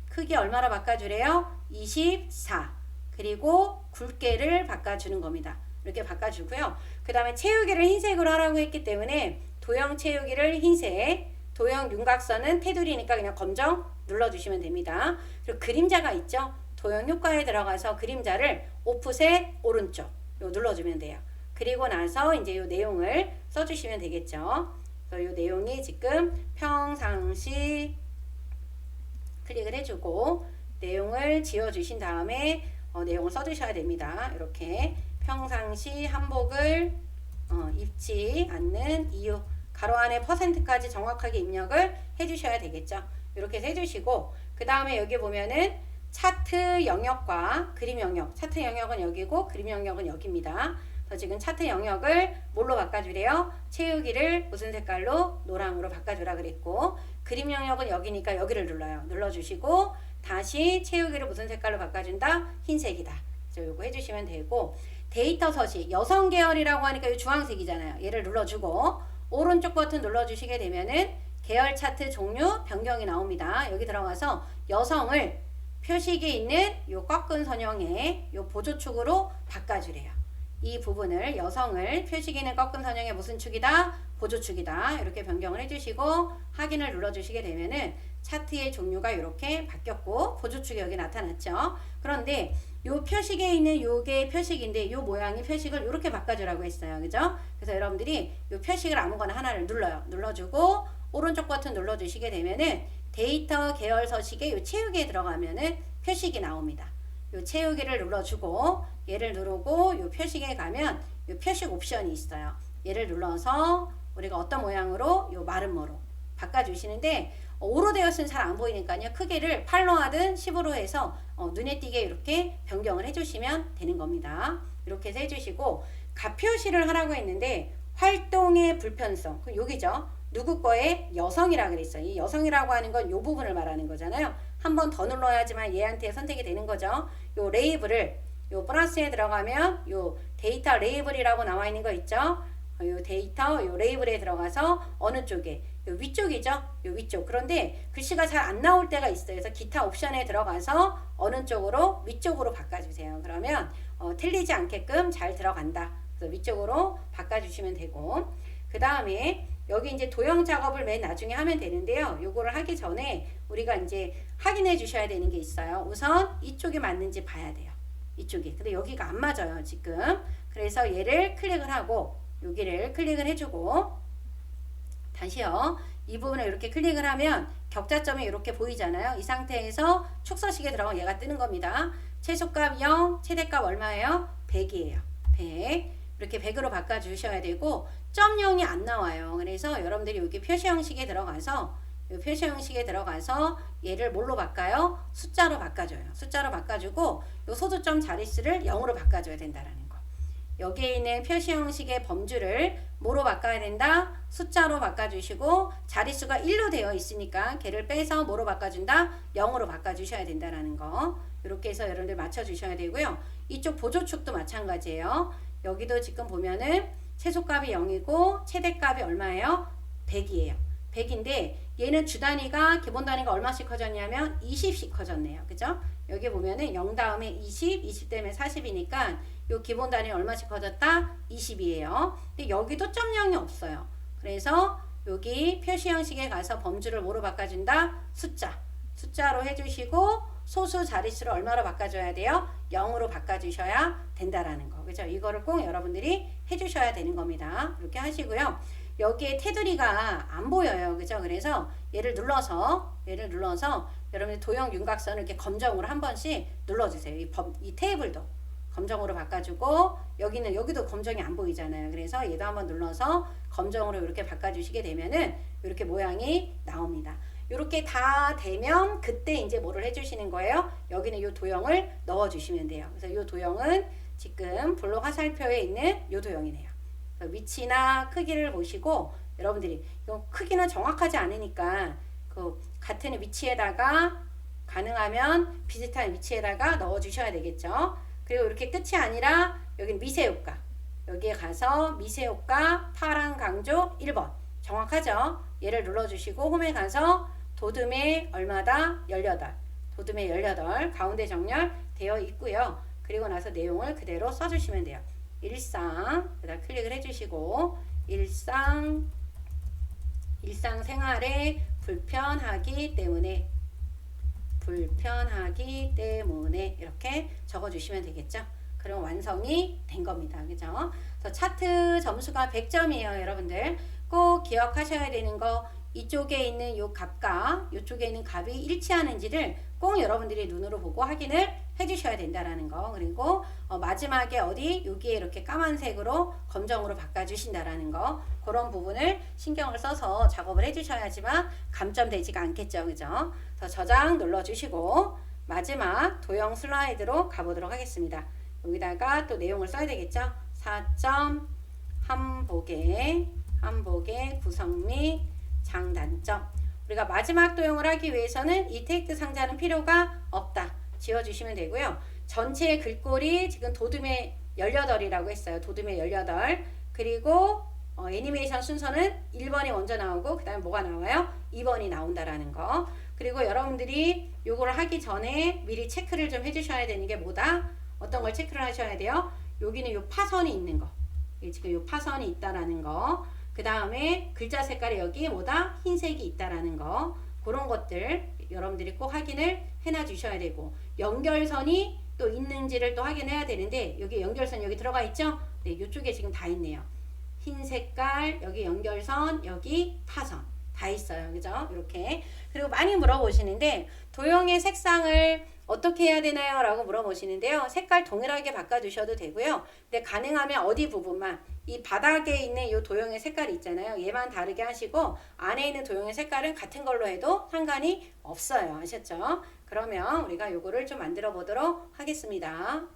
크기 얼마로 바꿔주래요? 24. 그리고 굵게를 바꿔주는 겁니다. 이렇게 바꿔주고요. 그 다음에 채우기를 흰색으로 하라고 했기 때문에 도형 채우기를 흰색, 도형 윤곽선은 테두리니까 그냥 검정 눌러주시면 됩니다. 그리고 그림자가 있죠? 도형 효과에 들어가서 그림자를 오프셋 오른쪽 요 눌러주면 돼요. 그리고 나서 이제 요 내용을 써주시면 되겠죠. 그래서 요 내용이 지금 평상시 클릭을 해주고 내용을 지워주신 다음에 내용을 써주셔야 됩니다. 이렇게 평상시 한복을 입지 않는 이유 가로 안에 %까지 정확하게 입력을 해주셔야 되겠죠. 이렇게 해서 해주시고 그 다음에 여기 보면은 차트 영역과 그림 영역, 차트 영역은 여기고 그림 영역은 여기입니다. 그래서 지금 차트 영역을 뭘로 바꿔주래요? 채우기를 무슨 색깔로? 노랑으로 바꿔주라 그랬고 그림 영역은 여기니까 여기를 눌러요. 눌러주시고 다시 채우기를 무슨 색깔로 바꿔준다? 흰색이다. 그래서 요거 해주시면 되고 데이터 서식 여성 계열이라고 하니까 이 주황색이잖아요. 얘를 눌러주고 오른쪽 버튼 눌러주시게 되면은 계열 차트 종류 변경이 나옵니다. 여기 들어가서 여성을 표식에 있는 요 꺾은 선형의 요 보조축으로 바꿔주래요. 이 부분을 여성을 표식에 있는 꺾은 선형의 무슨 축이다? 보조축이다. 이렇게 변경을 해주시고 확인을 눌러주시게 되면은 차트의 종류가 이렇게 바뀌었고 보조축이 여기 나타났죠. 그런데 요 표식에 있는 요게 표식인데 요 모양이 표식을 이렇게 바꿔주라고 했어요. 그죠? 그래서 여러분들이 요 표식을 아무거나 하나를 눌러요. 눌러주고 오른쪽 버튼 눌러주시게 되면은 데이터 계열 서식에 요 채우기에 들어가면은 표식이 나옵니다. 요 채우기를 눌러주고 얘를 누르고 요 표식에 가면 요 표식 옵션이 있어요. 얘를 눌러서 우리가 어떤 모양으로 요 마름모로 바꿔주시는데 오로 되었으면 잘 안 보이니까요. 크기를 8로 하든 10으로 해서 눈에 띄게 이렇게 변경을 해주시면 되는 겁니다. 이렇게 해서 해주시고 가표시를 하라고 했는데 활동의 불편성 여기죠. 누구 거에 여성이라 그랬어요. 이 여성이라고 하는 건 요 부분을 말하는 거잖아요. 한 번 더 눌러야지만 얘한테 선택이 되는 거죠. 요 레이블을 요 플러스에 들어가면 요 데이터 레이블이라고 나와 있는 거 있죠. 요 데이터 요 레이블에 들어가서 어느 쪽에 요 위쪽이죠. 요 위쪽. 그런데 글씨가 잘 안 나올 때가 있어요. 그래서 기타 옵션에 들어가서 어느 쪽으로 위쪽으로 바꿔주세요. 그러면 틀리지 않게끔 잘 들어간다. 그래서 위쪽으로 바꿔주시면 되고 그 다음에 여기 이제 도형 작업을 맨 나중에 하면 되는데요. 요거를 하기 전에 우리가 이제 확인해 주셔야 되는 게 있어요. 우선 이쪽이 맞는지 봐야 돼요. 이쪽이. 근데 여기가 안 맞아요, 지금. 그래서 얘를 클릭을 하고 여기를 클릭을 해주고 다시요. 이 부분을 이렇게 클릭을 하면 격자점이 이렇게 보이잖아요. 이 상태에서 축서식에 들어가면 얘가 뜨는 겁니다. 최소값 0, 최대값 얼마예요? 100이에요. 100. 이렇게 100으로 바꿔주셔야 되고 점 0이 안 나와요. 그래서 여러분들이 여기 표시 형식에 들어가서 이 표시 형식에 들어가서 얘를 뭘로 바꿔요? 숫자로 바꿔줘요. 숫자로 바꿔주고 이 소수점 자릿수를 0으로 바꿔줘야 된다라는 거. 여기에 있는 표시 형식의 범주를 뭐로 바꿔야 된다? 숫자로 바꿔주시고 자릿수가 1로 되어 있으니까 걔를 빼서 뭐로 바꿔준다? 0으로 바꿔주셔야 된다라는 거. 이렇게 해서 여러분들 맞춰주셔야 되고요. 이쪽 보조축도 마찬가지예요. 여기도 지금 보면은 최소값이 0이고 최대값이 얼마예요? 100이에요. 100인데 얘는 주 단위가 기본 단위가 얼마씩 커졌냐면 20씩 커졌네요. 그죠? 여기 보면은 0 다음에 20, 20 때문에 40이니까 요 기본 단위 얼마씩 커졌다? 20이에요. 근데 여기도 점 0이 없어요. 그래서 여기 표시 형식에 가서 범주를 뭐로 바꿔준다? 숫자로 해주시고 소수 자릿수를 얼마로 바꿔줘야 돼요? 0으로 바꿔주셔야 된다라는 거. 그죠? 이거를 꼭 여러분들이 해주셔야 되는 겁니다. 이렇게 하시고요. 여기에 테두리가 안 보여요. 그죠? 그래서 얘를 눌러서 여러분들 도형 윤곽선을 이렇게 검정으로 한 번씩 눌러주세요. 이 테이블도 검정으로 바꿔주고 여기도 검정이 안 보이잖아요. 그래서 얘도 한번 눌러서 검정으로 이렇게 바꿔주시게 되면은 이렇게 모양이 나옵니다. 이렇게 다 되면 그때 이제 뭐를 해주시는 거예요? 여기는 이 도형을 넣어주시면 돼요. 그래서 이 도형은 지금 블록 화살표에 있는 이 도형이네요. 위치나 크기를 보시고 여러분들이 이거 크기는 정확하지 않으니까 그 같은 위치에다가 가능하면 비슷한 위치에다가 넣어주셔야 되겠죠. 그리고 이렇게 끝이 아니라 여기는 미세효과. 여기에 가서 미세효과 파란 강조 1번. 정확하죠? 얘를 눌러주시고 홈에 가서 도둠의 얼마다? 18. 도둠의 18 가운데 정렬 되어 있고요. 그리고 나서 내용을 그대로 써주시면 돼요. 일상 그다음 클릭을 해주시고 일상생활에 불편하기 때문에 이렇게 적어주시면 되겠죠. 그럼 완성이 된 겁니다. 그죠? 그래서 차트 점수가 100점이에요. 여러분들 꼭 기억하셔야 되는 거 이쪽에 있는 요 값과 이쪽에 있는 값이 일치하는지를 꼭 여러분들이 눈으로 보고 확인을 해주셔야 된다라는 거. 그리고 마지막에 어디 여기에 이렇게 까만색으로 검정으로 바꿔주신다라는 거. 그런 부분을 신경을 써서 작업을 해주셔야지만 감점되지가 않겠죠. 그죠? 그래서 저장 눌러주시고 마지막 도형 슬라이드로 가보도록 하겠습니다. 여기다가 또 내용을 써야 되겠죠. 4점 한복의 구성 및 장단점. 우리가 마지막 도형을 하기 위해서는 이 테이크 상자는 필요가 없다. 지워주시면 되고요. 전체 글꼴이 지금 도둠의 18이라고 했어요. 도둠의 18. 그리고 애니메이션 순서는 1번이 먼저 나오고 그 다음에 뭐가 나와요? 2번이 나온다라는 거. 그리고 여러분들이 요거를 하기 전에 미리 체크를 좀 해주셔야 되는 게 뭐다? 어떤 걸 체크를 하셔야 돼요? 여기는 요 파선이 있는 거. 지금 요 파선이 있다라는 거. 그 다음에 글자 색깔이 여기 뭐다? 흰색이 있다라는 거. 그런 것들 여러분들이 꼭 확인을 해놔 주셔야 되고 연결선이 또 있는지를 또 확인해야 되는데 여기 연결선 여기 들어가 있죠? 네, 이쪽에 지금 다 있네요. 흰 색깔, 여기 연결선, 여기 파선 다 있어요. 그죠? 이렇게. 그리고 많이 물어보시는데 도형의 색상을 어떻게 해야 되나요? 라고 물어보시는데요. 색깔 동일하게 바꿔주셔도 되고요. 근데 가능하면 어디 부분만 이 바닥에 있는 이 도형의 색깔이 있잖아요. 얘만 다르게 하시고 안에 있는 도형의 색깔은 같은 걸로 해도 상관이 없어요. 아셨죠? 그러면 우리가 요거를 좀 만들어 보도록 하겠습니다.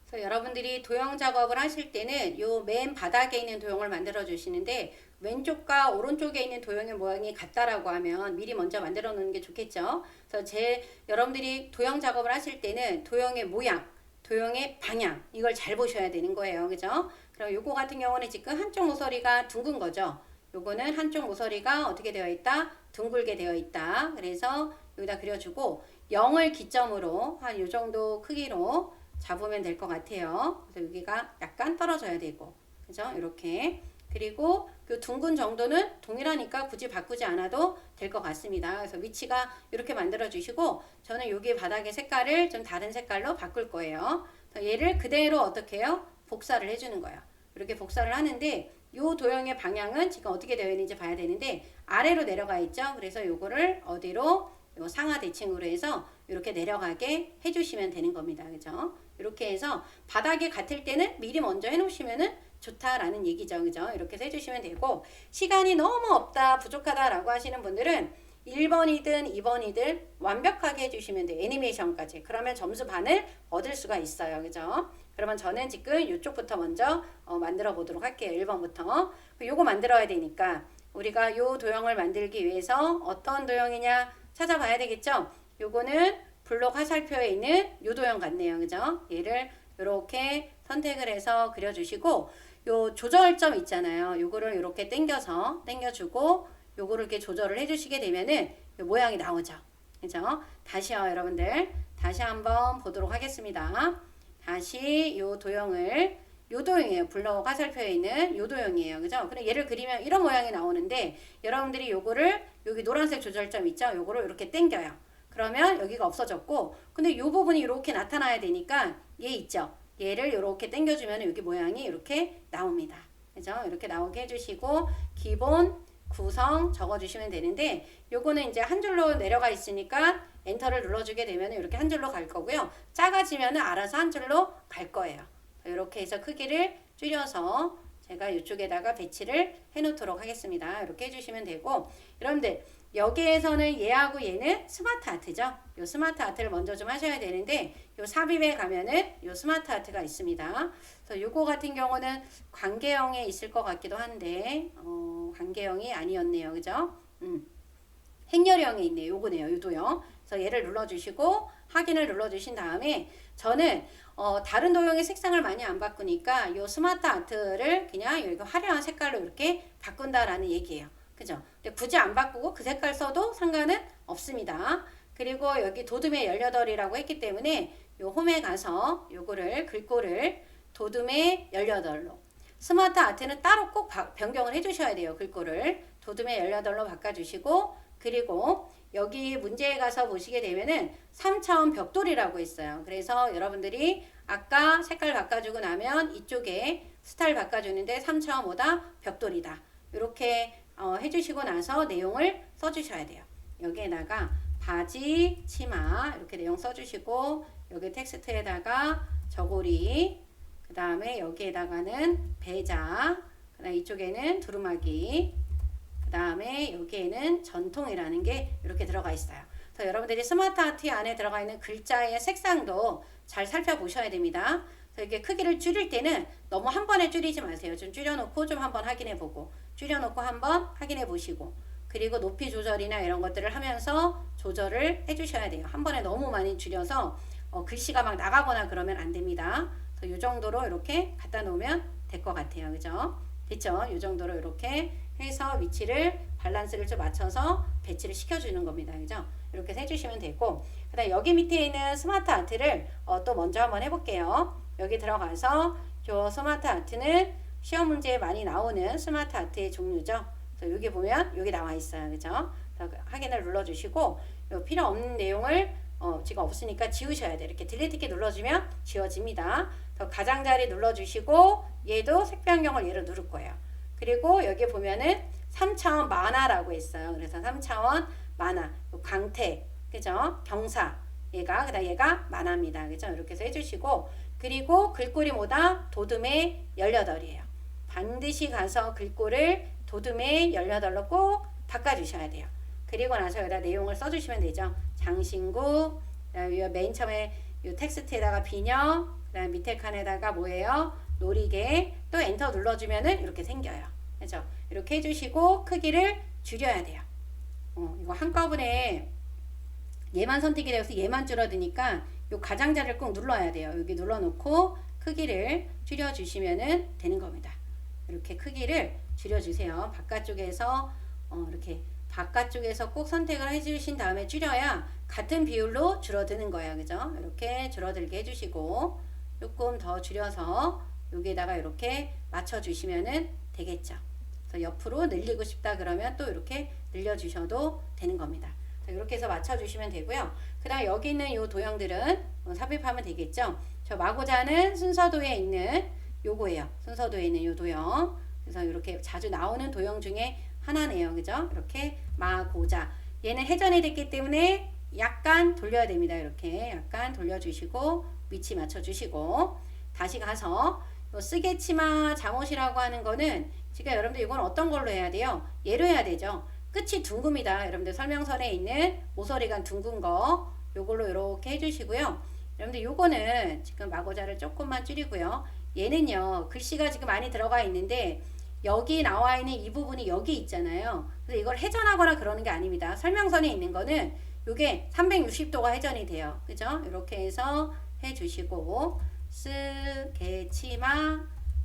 그래서 여러분들이 도형 작업을 하실 때는 요 맨 바닥에 있는 도형을 만들어 주시는데 왼쪽과 오른쪽에 있는 도형의 모양이 같다라고 하면 미리 먼저 만들어 놓는 게 좋겠죠. 그래서 여러분들이 도형 작업을 하실 때는 도형의 모양, 도형의 방향 이걸 잘 보셔야 되는 거예요. 그죠? 그럼 요거 같은 경우는 지금 한쪽 모서리가 둥근 거죠. 요거는 한쪽 모서리가 어떻게 되어 있다? 둥글게 되어 있다. 그래서 여기다 그려주고 0을 기점으로 한 요 정도 크기로 잡으면 될 것 같아요. 그래서 여기가 약간 떨어져야 되고, 그죠? 이렇게. 그리고 그 둥근 정도는 동일하니까 굳이 바꾸지 않아도 될 것 같습니다. 그래서 위치가 이렇게 만들어 주시고, 저는 여기 바닥의 색깔을 좀 다른 색깔로 바꿀 거예요. 얘를 그대로 어떻게 해요? 복사를 해주는 거예요. 이렇게 복사를 하는데, 요 도형의 방향은 지금 어떻게 되어 있는지 봐야 되는데, 아래로 내려가 있죠? 그래서 요거를 어디로? 요 상하 대칭으로 해서 이렇게 내려가게 해주시면 되는 겁니다. 그죠? 이렇게 해서 바닥이 같을 때는 미리 먼저 해놓으시면은 좋다라는 얘기죠. 그죠? 이렇게 해서 해주시면 되고 시간이 너무 없다 부족하다라고 하시는 분들은 1번이든 2번이든 완벽하게 해주시면 돼요. 애니메이션까지. 그러면 점수 반을 얻을 수가 있어요. 그죠? 그러면 저는 지금 이쪽부터 먼저 만들어 보도록 할게요. 1번부터. 요거 만들어야 되니까 우리가 요 도형을 만들기 위해서 어떤 도형이냐 찾아봐야 되겠죠? 요거는 블록 화살표에 있는 요 도형 같네요. 그죠? 얘를 이렇게 선택을 해서 그려주시고 요 조절점 있잖아요. 요거를 이렇게 당겨주고 요거를 이렇게 조절을 해주시게 되면은 요 모양이 나오죠. 그죠? 다시요, 여러분들. 다시 한번 보도록 하겠습니다. 다시 요 도형을 요 도형이에요. 블록 화살표에 있는 요 도형이에요. 그죠? 그럼 얘를 그리면 이런 모양이 나오는데 여러분들이 요거를 여기 노란색 조절점 있죠? 요거를 이렇게 당겨요. 그러면 여기가 없어졌고 근데 요 부분이 이렇게 나타나야 되니까 얘 있죠? 얘를 이렇게 당겨주면 여기 모양이 이렇게 나옵니다. 그죠? 이렇게 나오게 해주시고 기본 구성 적어주시면 되는데 요거는 이제 한 줄로 내려가 있으니까 엔터를 눌러주게 되면 이렇게 한 줄로 갈 거고요. 작아지면 알아서 한 줄로 갈 거예요. 이렇게 해서 크기를 줄여서 제가 이쪽에다가 배치를 해 놓도록 하겠습니다. 이렇게 해주시면 되고 여러분들 여기에서는 얘하고 얘는 스마트 아트죠. 요 스마트 아트를 먼저 좀 하셔야 되는데 요 삽입에 가면은 요 스마트 아트가 있습니다. 그래서 요거 같은 경우는 관계형에 있을 것 같기도 한데 관계형이 아니었네요. 그죠? 행렬형에 있네요. 요거네요. 요도형. 그래서 얘를 눌러주시고 확인을 눌러주신 다음에 저는 다른 도형의 색상을 많이 안 바꾸니까 요 스마트 아트를 그냥 이렇게 화려한 색깔로 이렇게 바꾼다라는 얘기예요. 그죠? 근데 굳이 안 바꾸고 그 색깔 써도 상관은 없습니다. 그리고 여기 도둠의 18이라고 했기 때문에 요 홈에 가서 요거를 글꼴을 도둠의 18로 스마트 아트는 따로 꼭 변경을 해주셔야 돼요. 글꼴을 도둠의 18로 바꿔주시고 그리고 여기 문제에 가서 보시게 되면은 3차원 벽돌이라고 있어요. 그래서 여러분들이 아까 색깔 바꿔주고 나면 이쪽에 스타일 바꿔주는데 3차원 뭐다? 벽돌이다. 이렇게 해주시고 나서 내용을 써주셔야 돼요. 여기에다가 바지, 치마 이렇게 내용 써주시고 여기 텍스트에다가 저고리 그 다음에 여기에다가는 배자 그 다음에 이쪽에는 두루마기 그 다음에 여기에는 전통이라는 게 이렇게 들어가 있어요. 그래서 여러분들이 스마트 아트 안에 들어가 있는 글자의 색상도 잘 살펴보셔야 됩니다. 그래서 이렇게 크기를 줄일 때는 너무 한 번에 줄이지 마세요. 좀 줄여놓고 좀 한번 확인해보고 줄여놓고 한번 확인해보시고 그리고 높이 조절이나 이런 것들을 하면서 조절을 해주셔야 돼요. 한 번에 너무 많이 줄여서 글씨가 막 나가거나 그러면 안 됩니다. 그래서 이 정도로 이렇게 갖다 놓으면 될 것 같아요. 그죠? 됐죠? 이 정도로 이렇게 해서 위치를 밸런스를 좀 맞춰서 배치를 시켜주는 겁니다. 그죠? 이렇게 해주시면 되고 그 다음 여기 밑에 있는 스마트 아트를 또 먼저 한번 해볼게요. 여기 들어가서 요 스마트 아트는 시험 문제에 많이 나오는 스마트 아트의 종류죠. 그래서 여기 보면 여기 나와 있어요. 그죠? 확인을 눌러주시고 필요 없는 내용을 지금 없으니까 지우셔야 돼요. 이렇게 딜리트키 눌러주면 지워집니다. 가장자리 눌러주시고 얘도 색 변경을 얘로 누를 거예요. 그리고 여기 보면은 3차원 만화라고 있어요. 그래서 3차원 만화, 강태, 그죠? 경사, 얘가 만화입니다. 그죠? 이렇게 해서 해주시고, 그리고 글꼴이 뭐다? 도둠의 18이에요. 반드시 가서 글꼴을 도둠의 18로 꼭 바꿔주셔야 돼요. 그리고 나서 여기다 내용을 써주시면 되죠. 장신구, 맨 처음에 이 텍스트에다가 비녀, 그다음 밑에 칸에다가 뭐예요? 놀이개, 또 엔터 눌러주면은 이렇게 생겨요. 그죠? 이렇게 해주시고 크기를 줄여야 돼요. 이거 한꺼번에 얘만 선택이 되어서 얘만 줄어드니까 요 가장자리를 꼭 눌러야 돼요. 여기 눌러놓고 크기를 줄여주시면은 되는 겁니다. 이렇게 크기를 줄여주세요. 바깥쪽에서 이렇게 바깥쪽에서 꼭 선택을 해주신 다음에 줄여야 같은 비율로 줄어드는 거예요. 그죠? 이렇게 줄어들게 해주시고 조금 더 줄여서 여기에다가 이렇게 맞춰주시면은 되겠죠. 그래서 옆으로 늘리고 싶다 그러면 또 이렇게 늘려주셔도 되는 겁니다. 이렇게 해서 맞춰주시면 되고요. 그 다음 여기 있는 이 도형들은 삽입하면 되겠죠. 저 마고자는 순서도에 있는 요거예요. 순서도에 있는 요 도형. 그래서 이렇게 자주 나오는 도형 중에 하나네요. 그죠? 이렇게 마고자. 얘는 회전이 됐기 때문에 약간 돌려야 됩니다. 이렇게 약간 돌려주시고 위치 맞춰주시고 다시 가서 쓰개치마 잠옷이라고 하는 거는 지금 여러분들 이건 어떤 걸로 해야 돼요? 얘로 해야 되죠. 끝이 둥굽니다. 여러분들 설명서에 있는 모서리가 둥근 거 요걸로 이렇게 해주시고요. 여러분들 요거는 지금 마고자를 조금만 줄이고요. 얘는요 글씨가 지금 많이 들어가 있는데 여기 나와 있는 이 부분이 여기 있잖아요. 그래서 이걸 회전하거나 그러는 게 아닙니다. 설명서에 있는 거는 요게 360도가 회전이 돼요. 그죠? 이렇게 해서 해주시고 쓰개치마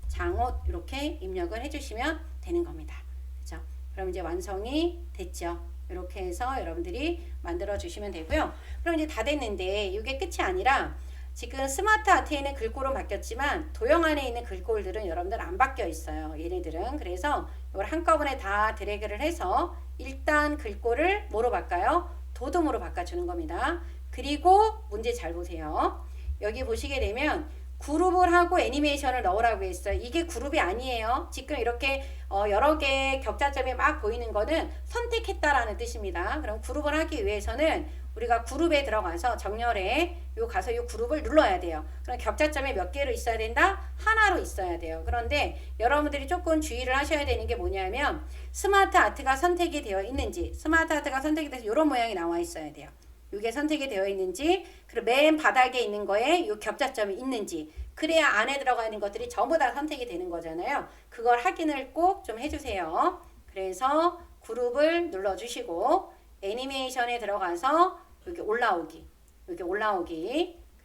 장옷 이렇게 입력을 해주시면 되는 겁니다. 그죠? 그럼 이제 완성이 됐죠. 이렇게 해서 여러분들이 만들어 주시면 되고요. 그럼 이제 다 됐는데 이게 끝이 아니라 지금 스마트 아트에는 글꼴은 바뀌었지만 도형 안에 있는 글꼴들은 여러분들 안 바뀌어 있어요. 얘네들은. 그래서 이걸 한꺼번에 다 드래그를 해서 일단 글꼴을 뭐로 바꿔요? 도둠으로 바꿔주는 겁니다. 그리고 문제 잘 보세요. 여기 보시게 되면 그룹을 하고 애니메이션을 넣으라고 했어요. 이게 그룹이 아니에요. 지금 이렇게 여러 개의 격자점이 막 보이는 거는 선택했다라는 뜻입니다. 그럼 그룹을 하기 위해서는 우리가 그룹에 들어가서 정렬에 가서 요 그룹을 눌러야 돼요. 그럼 격자점이 몇 개로 있어야 된다? 하나로 있어야 돼요. 그런데 여러분들이 조금 주의를 하셔야 되는 게 뭐냐면 스마트 아트가 선택이 되어 있는지 스마트 아트가 선택이 돼서 이런 모양이 나와 있어야 돼요. 이게 선택이 되어 있는지 그리고 맨 바닥에 있는 거에 이 격자점이 있는지 그래야 안에 들어가 있는 것들이 전부 다 선택이 되는 거잖아요. 그걸 확인을 꼭 좀 해주세요. 그래서 그룹을 눌러주시고 애니메이션에 들어가서 여기 올라오기 그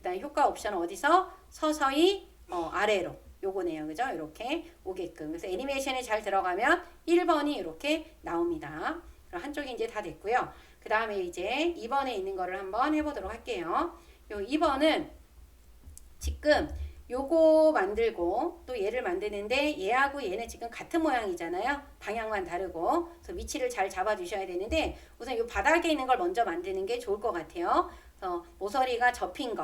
다음에 효과 옵션 어디서 서서히 아래로 요거네요. 그죠? 이렇게 오게끔. 그래서 애니메이션이 잘 들어가면 1번이 이렇게 나옵니다. 그럼 한쪽이 이제 다 됐고요. 그 다음에 이제 2번에 있는 거를 한번 해보도록 할게요. 요 2번은 지금 요거 만들고 또 얘를 만드는데 얘하고 얘는 지금 같은 모양이잖아요. 방향만 다르고. 그래서 위치를 잘 잡아 주셔야 되는데 우선 요 바닥에 있는 걸 먼저 만드는 게 좋을 것 같아요. 그래서 모서리가 접힌 거.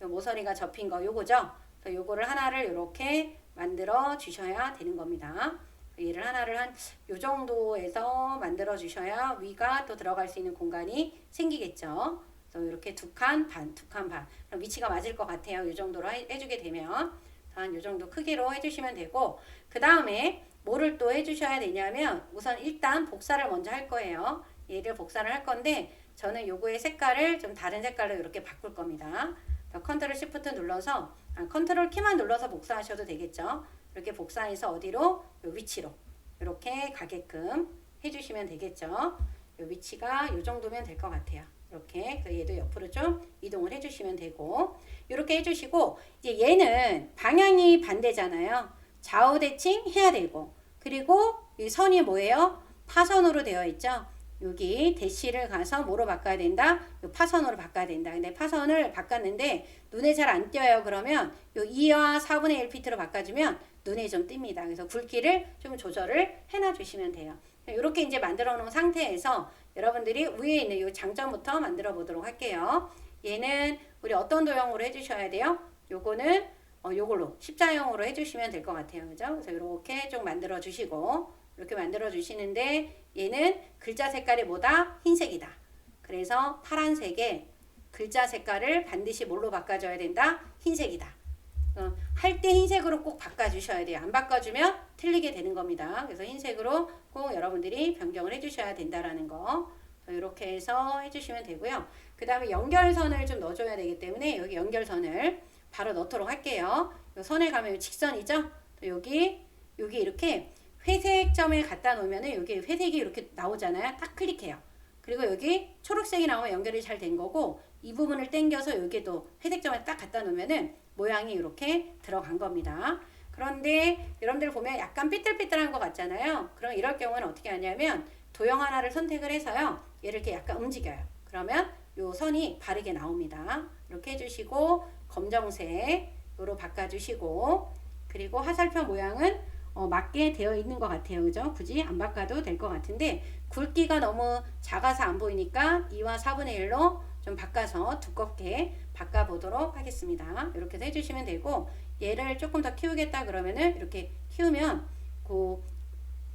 요 모서리가 접힌 거 요거죠. 그래서 요거를 하나를 이렇게 만들어 주셔야 되는 겁니다. 얘를 하나를 한 요 정도에서 만들어 주셔야 위가 또 들어갈 수 있는 공간이 생기겠죠. 그래서 이렇게 두 칸 반, 두 칸 반. 그럼 위치가 맞을 것 같아요. 이 정도로 해주게 되면 한 이 정도 크기로 해주시면 되고, 그 다음에 뭐를 또 해주셔야 되냐면 우선 일단 복사를 먼저 할 거예요. 얘를 복사를 할 건데 저는 요거의 색깔을 좀 다른 색깔로 이렇게 바꿀 겁니다. 컨트롤 시프트 눌러서 컨트롤 키만 눌러서 복사하셔도 되겠죠. 이렇게 복사해서 어디로? 요 위치로 이렇게 가게끔 해주시면 되겠죠. 요 위치가 요 정도면 될 것 같아요. 이렇게. 그래서 얘도 옆으로 좀 이동을 해주시면 되고, 이렇게 해주시고, 이제 얘는 방향이 반대잖아요. 좌우 대칭 해야 되고, 그리고 이 선이 뭐예요? 파선으로 되어 있죠. 여기 대시를 가서 뭐로 바꿔야 된다? 요 파선으로 바꿔야 된다. 근데 파선을 바꿨는데 눈에 잘 안 띄어요. 그러면 요 2와 4분의 1피트로 바꿔주면 눈에 좀 띕니다. 그래서 굵기를 좀 조절을 해놔 주시면 돼요. 이렇게 이제 만들어 놓은 상태에서 여러분들이 위에 있는 이 장점부터 만들어 보도록 할게요. 얘는 우리 어떤 도형으로 해주셔야 돼요? 요거는 요걸로 십자형으로 해주시면 될 것 같아요. 그죠? 그래서 이렇게 좀 만들어 주시고, 이렇게 만들어 주시는데 얘는 글자 색깔이 뭐다? 흰색이다. 그래서 파란색에 글자 색깔을 반드시 뭘로 바꿔줘야 된다? 흰색이다. 할 때 흰색으로 꼭 바꿔주셔야 돼요. 안 바꿔주면 틀리게 되는 겁니다. 그래서 흰색으로 꼭 여러분들이 변경을 해주셔야 된다라는 거. 이렇게 해서 해주시면 되고요. 그 다음에 연결선을 좀 넣어줘야 되기 때문에 여기 연결선을 바로 넣도록 할게요. 이 선에 가면 직선이죠? 여기 이렇게 회색 점을 갖다 놓으면은 여기 회색이 이렇게 나오잖아요. 딱 클릭해요. 그리고 여기 초록색이 나오면 연결이 잘 된 거고, 이 부분을 당겨서 여기도 회색 점을 딱 갖다 놓으면은 모양이 이렇게 들어간 겁니다. 그런데 여러분들 보면 약간 삐뚤삐뚤한 것 같잖아요. 그럼 이럴 경우는 어떻게 하냐면 도형 하나를 선택을 해서요. 얘를 이렇게 약간 움직여요. 그러면 요 선이 바르게 나옵니다. 이렇게 해주시고 검정색으로 바꿔주시고, 그리고 화살표 모양은 맞게 되어 있는 것 같아요. 그죠? 굳이 안 바꿔도 될 것 같은데 굵기가 너무 작아서 안 보이니까 2와 4분의 1로 좀 바꿔서 두껍게 바꿔보도록 하겠습니다. 이렇게 해서 해주시면 되고, 얘를 조금 더 키우겠다 그러면은 이렇게 키우면 그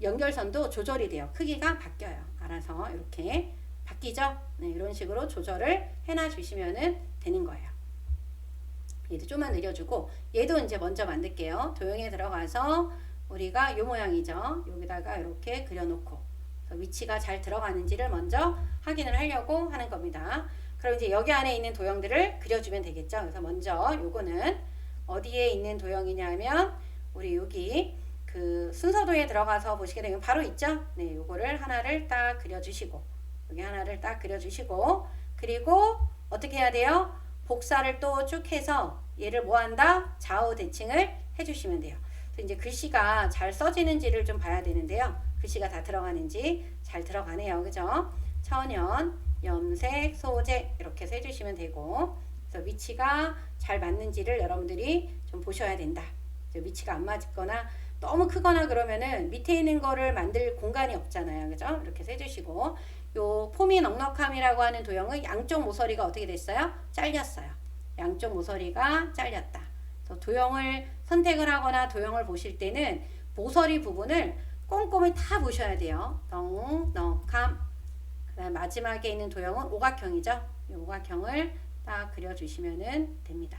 연결선도 조절이 돼요. 크기가 바뀌어요. 알아서 이렇게 바뀌죠? 네, 이런 식으로 조절을 해놔 주시면 되는 거예요. 얘도 좀만 늘려주고, 얘도 이제 먼저 만들게요. 도형에 들어가서 우리가 요 모양이죠. 여기다가 이렇게 그려놓고 위치가 잘 들어가는지를 먼저 확인을 하려고 하는 겁니다. 그럼 이제 여기 안에 있는 도형들을 그려주면 되겠죠. 그래서 먼저 요거는 어디에 있는 도형이냐면 우리 여기 그 순서도에 들어가서 보시게 되면 바로 있죠. 네, 요거를 하나를 딱 그려주시고, 여기 하나를 딱 그려주시고, 그리고 어떻게 해야 돼요? 복사를 또 쭉 해서 얘를 뭐 한다? 좌우 대칭을 해주시면 돼요. 그래서 이제 글씨가 잘 써지는지를 좀 봐야 되는데요. 글씨가 다 들어가는지 잘 들어가네요. 그죠? 천연, 염색, 소재 이렇게 해서 해주시면 되고, 그래서 위치가 잘 맞는지를 여러분들이 좀 보셔야 된다. 위치가 안 맞거나 너무 크거나 그러면은 밑에 있는 거를 만들 공간이 없잖아요. 그죠? 이렇게 해서 해주시고, 요 폼이 넉넉함이라고 하는 도형은 양쪽 모서리가 어떻게 됐어요? 잘렸어요. 양쪽 모서리가 잘렸다. 그래서 도형을 선택을 하거나 도형을 보실 때는 모서리 부분을 꼼꼼히 다 보셔야 돼요. 넉넉함. 그다음 마지막에 있는 도형은 오각형이죠. 이 오각형을 딱 그려주시면 됩니다.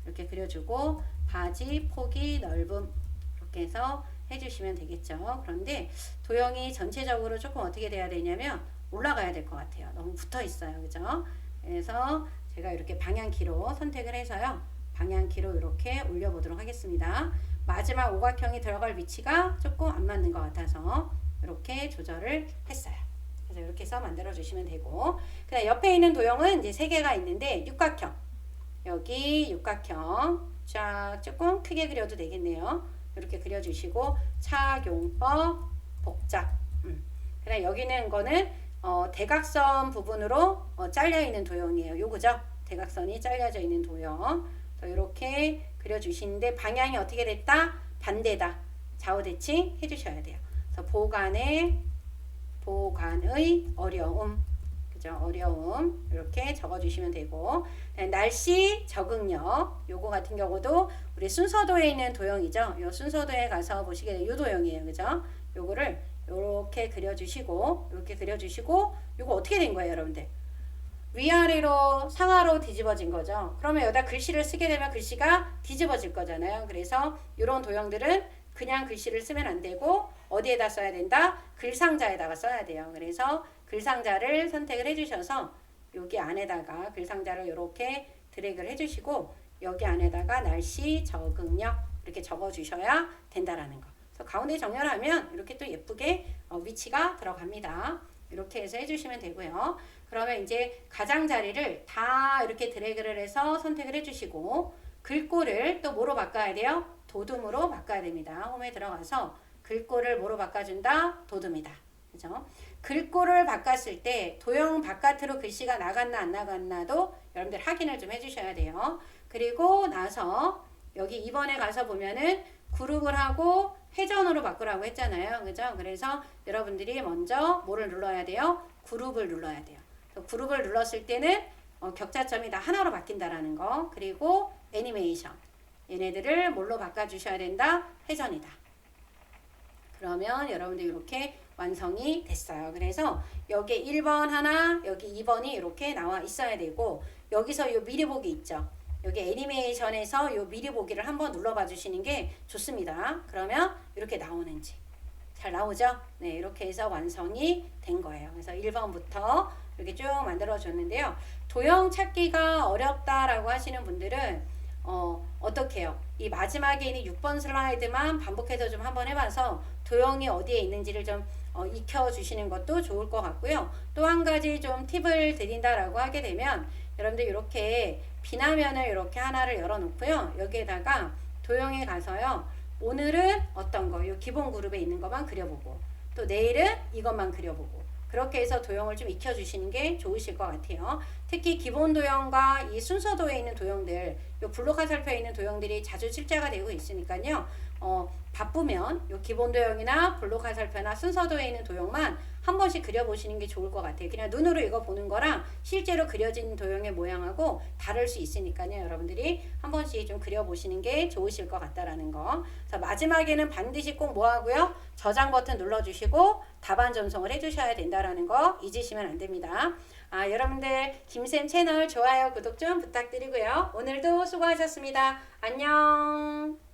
이렇게 그려주고 바지 폭이 넓음 이렇게 해서 해주시면 되겠죠. 그런데 도형이 전체적으로 조금 어떻게 돼야 되냐면 올라가야 될 것 같아요. 너무 붙어 있어요. 그죠? 그래서 제가 이렇게 방향키로 선택을 해서요. 방향키로 이렇게 올려보도록 하겠습니다. 마지막 오각형이 들어갈 위치가 조금 안 맞는 것 같아서 이렇게 조절을 했어요. 그래서 이렇게 해서 만들어 주시면 되고, 그다음 옆에 있는 도형은 이제 3개가 있는데 육각형, 여기 육각형, 쫙 조금 크게 그려도 되겠네요. 이렇게 그려주시고 착용법 복잡. 그다음 여기는 거는 대각선 부분으로 잘려 있는 도형이에요. 요거죠. 대각선이 잘려져 있는 도형. 이렇게 그려주시는데 방향이 어떻게 됐다? 반대다. 좌우 대칭 해주셔야 돼요. 그래서 보관의 어려움. 그죠? 어려움. 이렇게 적어주시면 되고. 날씨 적응력. 요거 같은 경우도 우리 순서도에 있는 도형이죠. 요 순서도에 가서 보시게 되면 요 도형이에요. 그죠? 요거를 요렇게 그려주시고, 요거 어떻게 된 거예요, 여러분들? 위아래로 상하로 뒤집어진 거죠. 그러면 여기다 글씨를 쓰게 되면 글씨가 뒤집어질 거잖아요. 그래서 이런 도형들은 그냥 글씨를 쓰면 안 되고 어디에다 써야 된다? 글상자에다가 써야 돼요. 그래서 글상자를 선택을 해주셔서 여기 안에다가 글상자를 이렇게 드래그를 해주시고 여기 안에다가 날씨 적응력 이렇게 적어주셔야 된다라는 거. 그래서 가운데 정렬하면 이렇게 또 예쁘게 위치가 들어갑니다. 이렇게 해서 해주시면 되고요. 그러면 이제 가장자리를 다 이렇게 드래그를 해서 선택을 해주시고 글꼴을 또 뭐로 바꿔야 돼요? 도둠으로 바꿔야 됩니다. 홈에 들어가서 글꼴을 뭐로 바꿔준다? 도둠이다. 그죠? 글꼴을 바꿨을 때 도형 바깥으로 글씨가 나갔나 안 나갔나도 여러분들 확인을 좀 해주셔야 돼요. 그리고 나서 여기 2번에 가서 보면은 그룹을 하고 회전으로 바꾸라고 했잖아요. 그죠? 그래서 여러분들이 먼저 뭐를 눌러야 돼요? 그룹을 눌러야 돼요. 그룹을 눌렀을 때는 격자점이 다 하나로 바뀐다라는 거. 그리고 애니메이션. 얘네들을 뭘로 바꿔주셔야 된다? 회전이다. 그러면 여러분들 이렇게 완성이 됐어요. 그래서 여기 1번 하나, 여기 2번이 이렇게 나와 있어야 되고 여기서 요 미리 보기 있죠. 여기 애니메이션에서 요 미리 보기를 한번 눌러봐 주시는 게 좋습니다. 그러면 이렇게 나오는지 잘 나오죠? 네, 이렇게 해서 완성이 된 거예요. 그래서 1번부터 이렇게 쭉 만들어 줬는데요. 도형 찾기가 어렵다라고 하시는 분들은 어떻게 해요? 이 마지막에 있는 6번 슬라이드만 반복해서 좀 한번 해봐서 도형이 어디에 있는지를 좀 익혀주시는 것도 좋을 것 같고요. 또 한 가지 좀 팁을 드린다라고 하게 되면 여러분들 이렇게 비나면을 이렇게 하나를 열어놓고요. 여기에다가 도형에 가서요. 오늘은 어떤 거, 이 기본 그룹에 있는 것만 그려보고 또 내일은 이것만 그려보고 그렇게 해서 도형을 좀 익혀주시는 게 좋으실 것 같아요. 특히 기본 도형과 이 순서도에 있는 도형들, 요 블록 화살표에 있는 도형들이 자주 출제가 되고 있으니까요. 바쁘면 요 기본 도형이나 블록 화살표나 순서도에 있는 도형만 한 번씩 그려보시는 게 좋을 것 같아요. 그냥 눈으로 이거 보는 거랑 실제로 그려진 도형의 모양하고 다를 수 있으니까요. 여러분들이 한 번씩 좀 그려보시는 게 좋으실 것 같다라는 거. 그래서 마지막에는 반드시 꼭 뭐 하고요? 저장 버튼 눌러주시고 답안 전송을 해주셔야 된다라는 거 잊으시면 안 됩니다. 여러분들 김쌤 채널 좋아요, 구독 좀 부탁드리고요. 오늘도 수고하셨습니다. 안녕.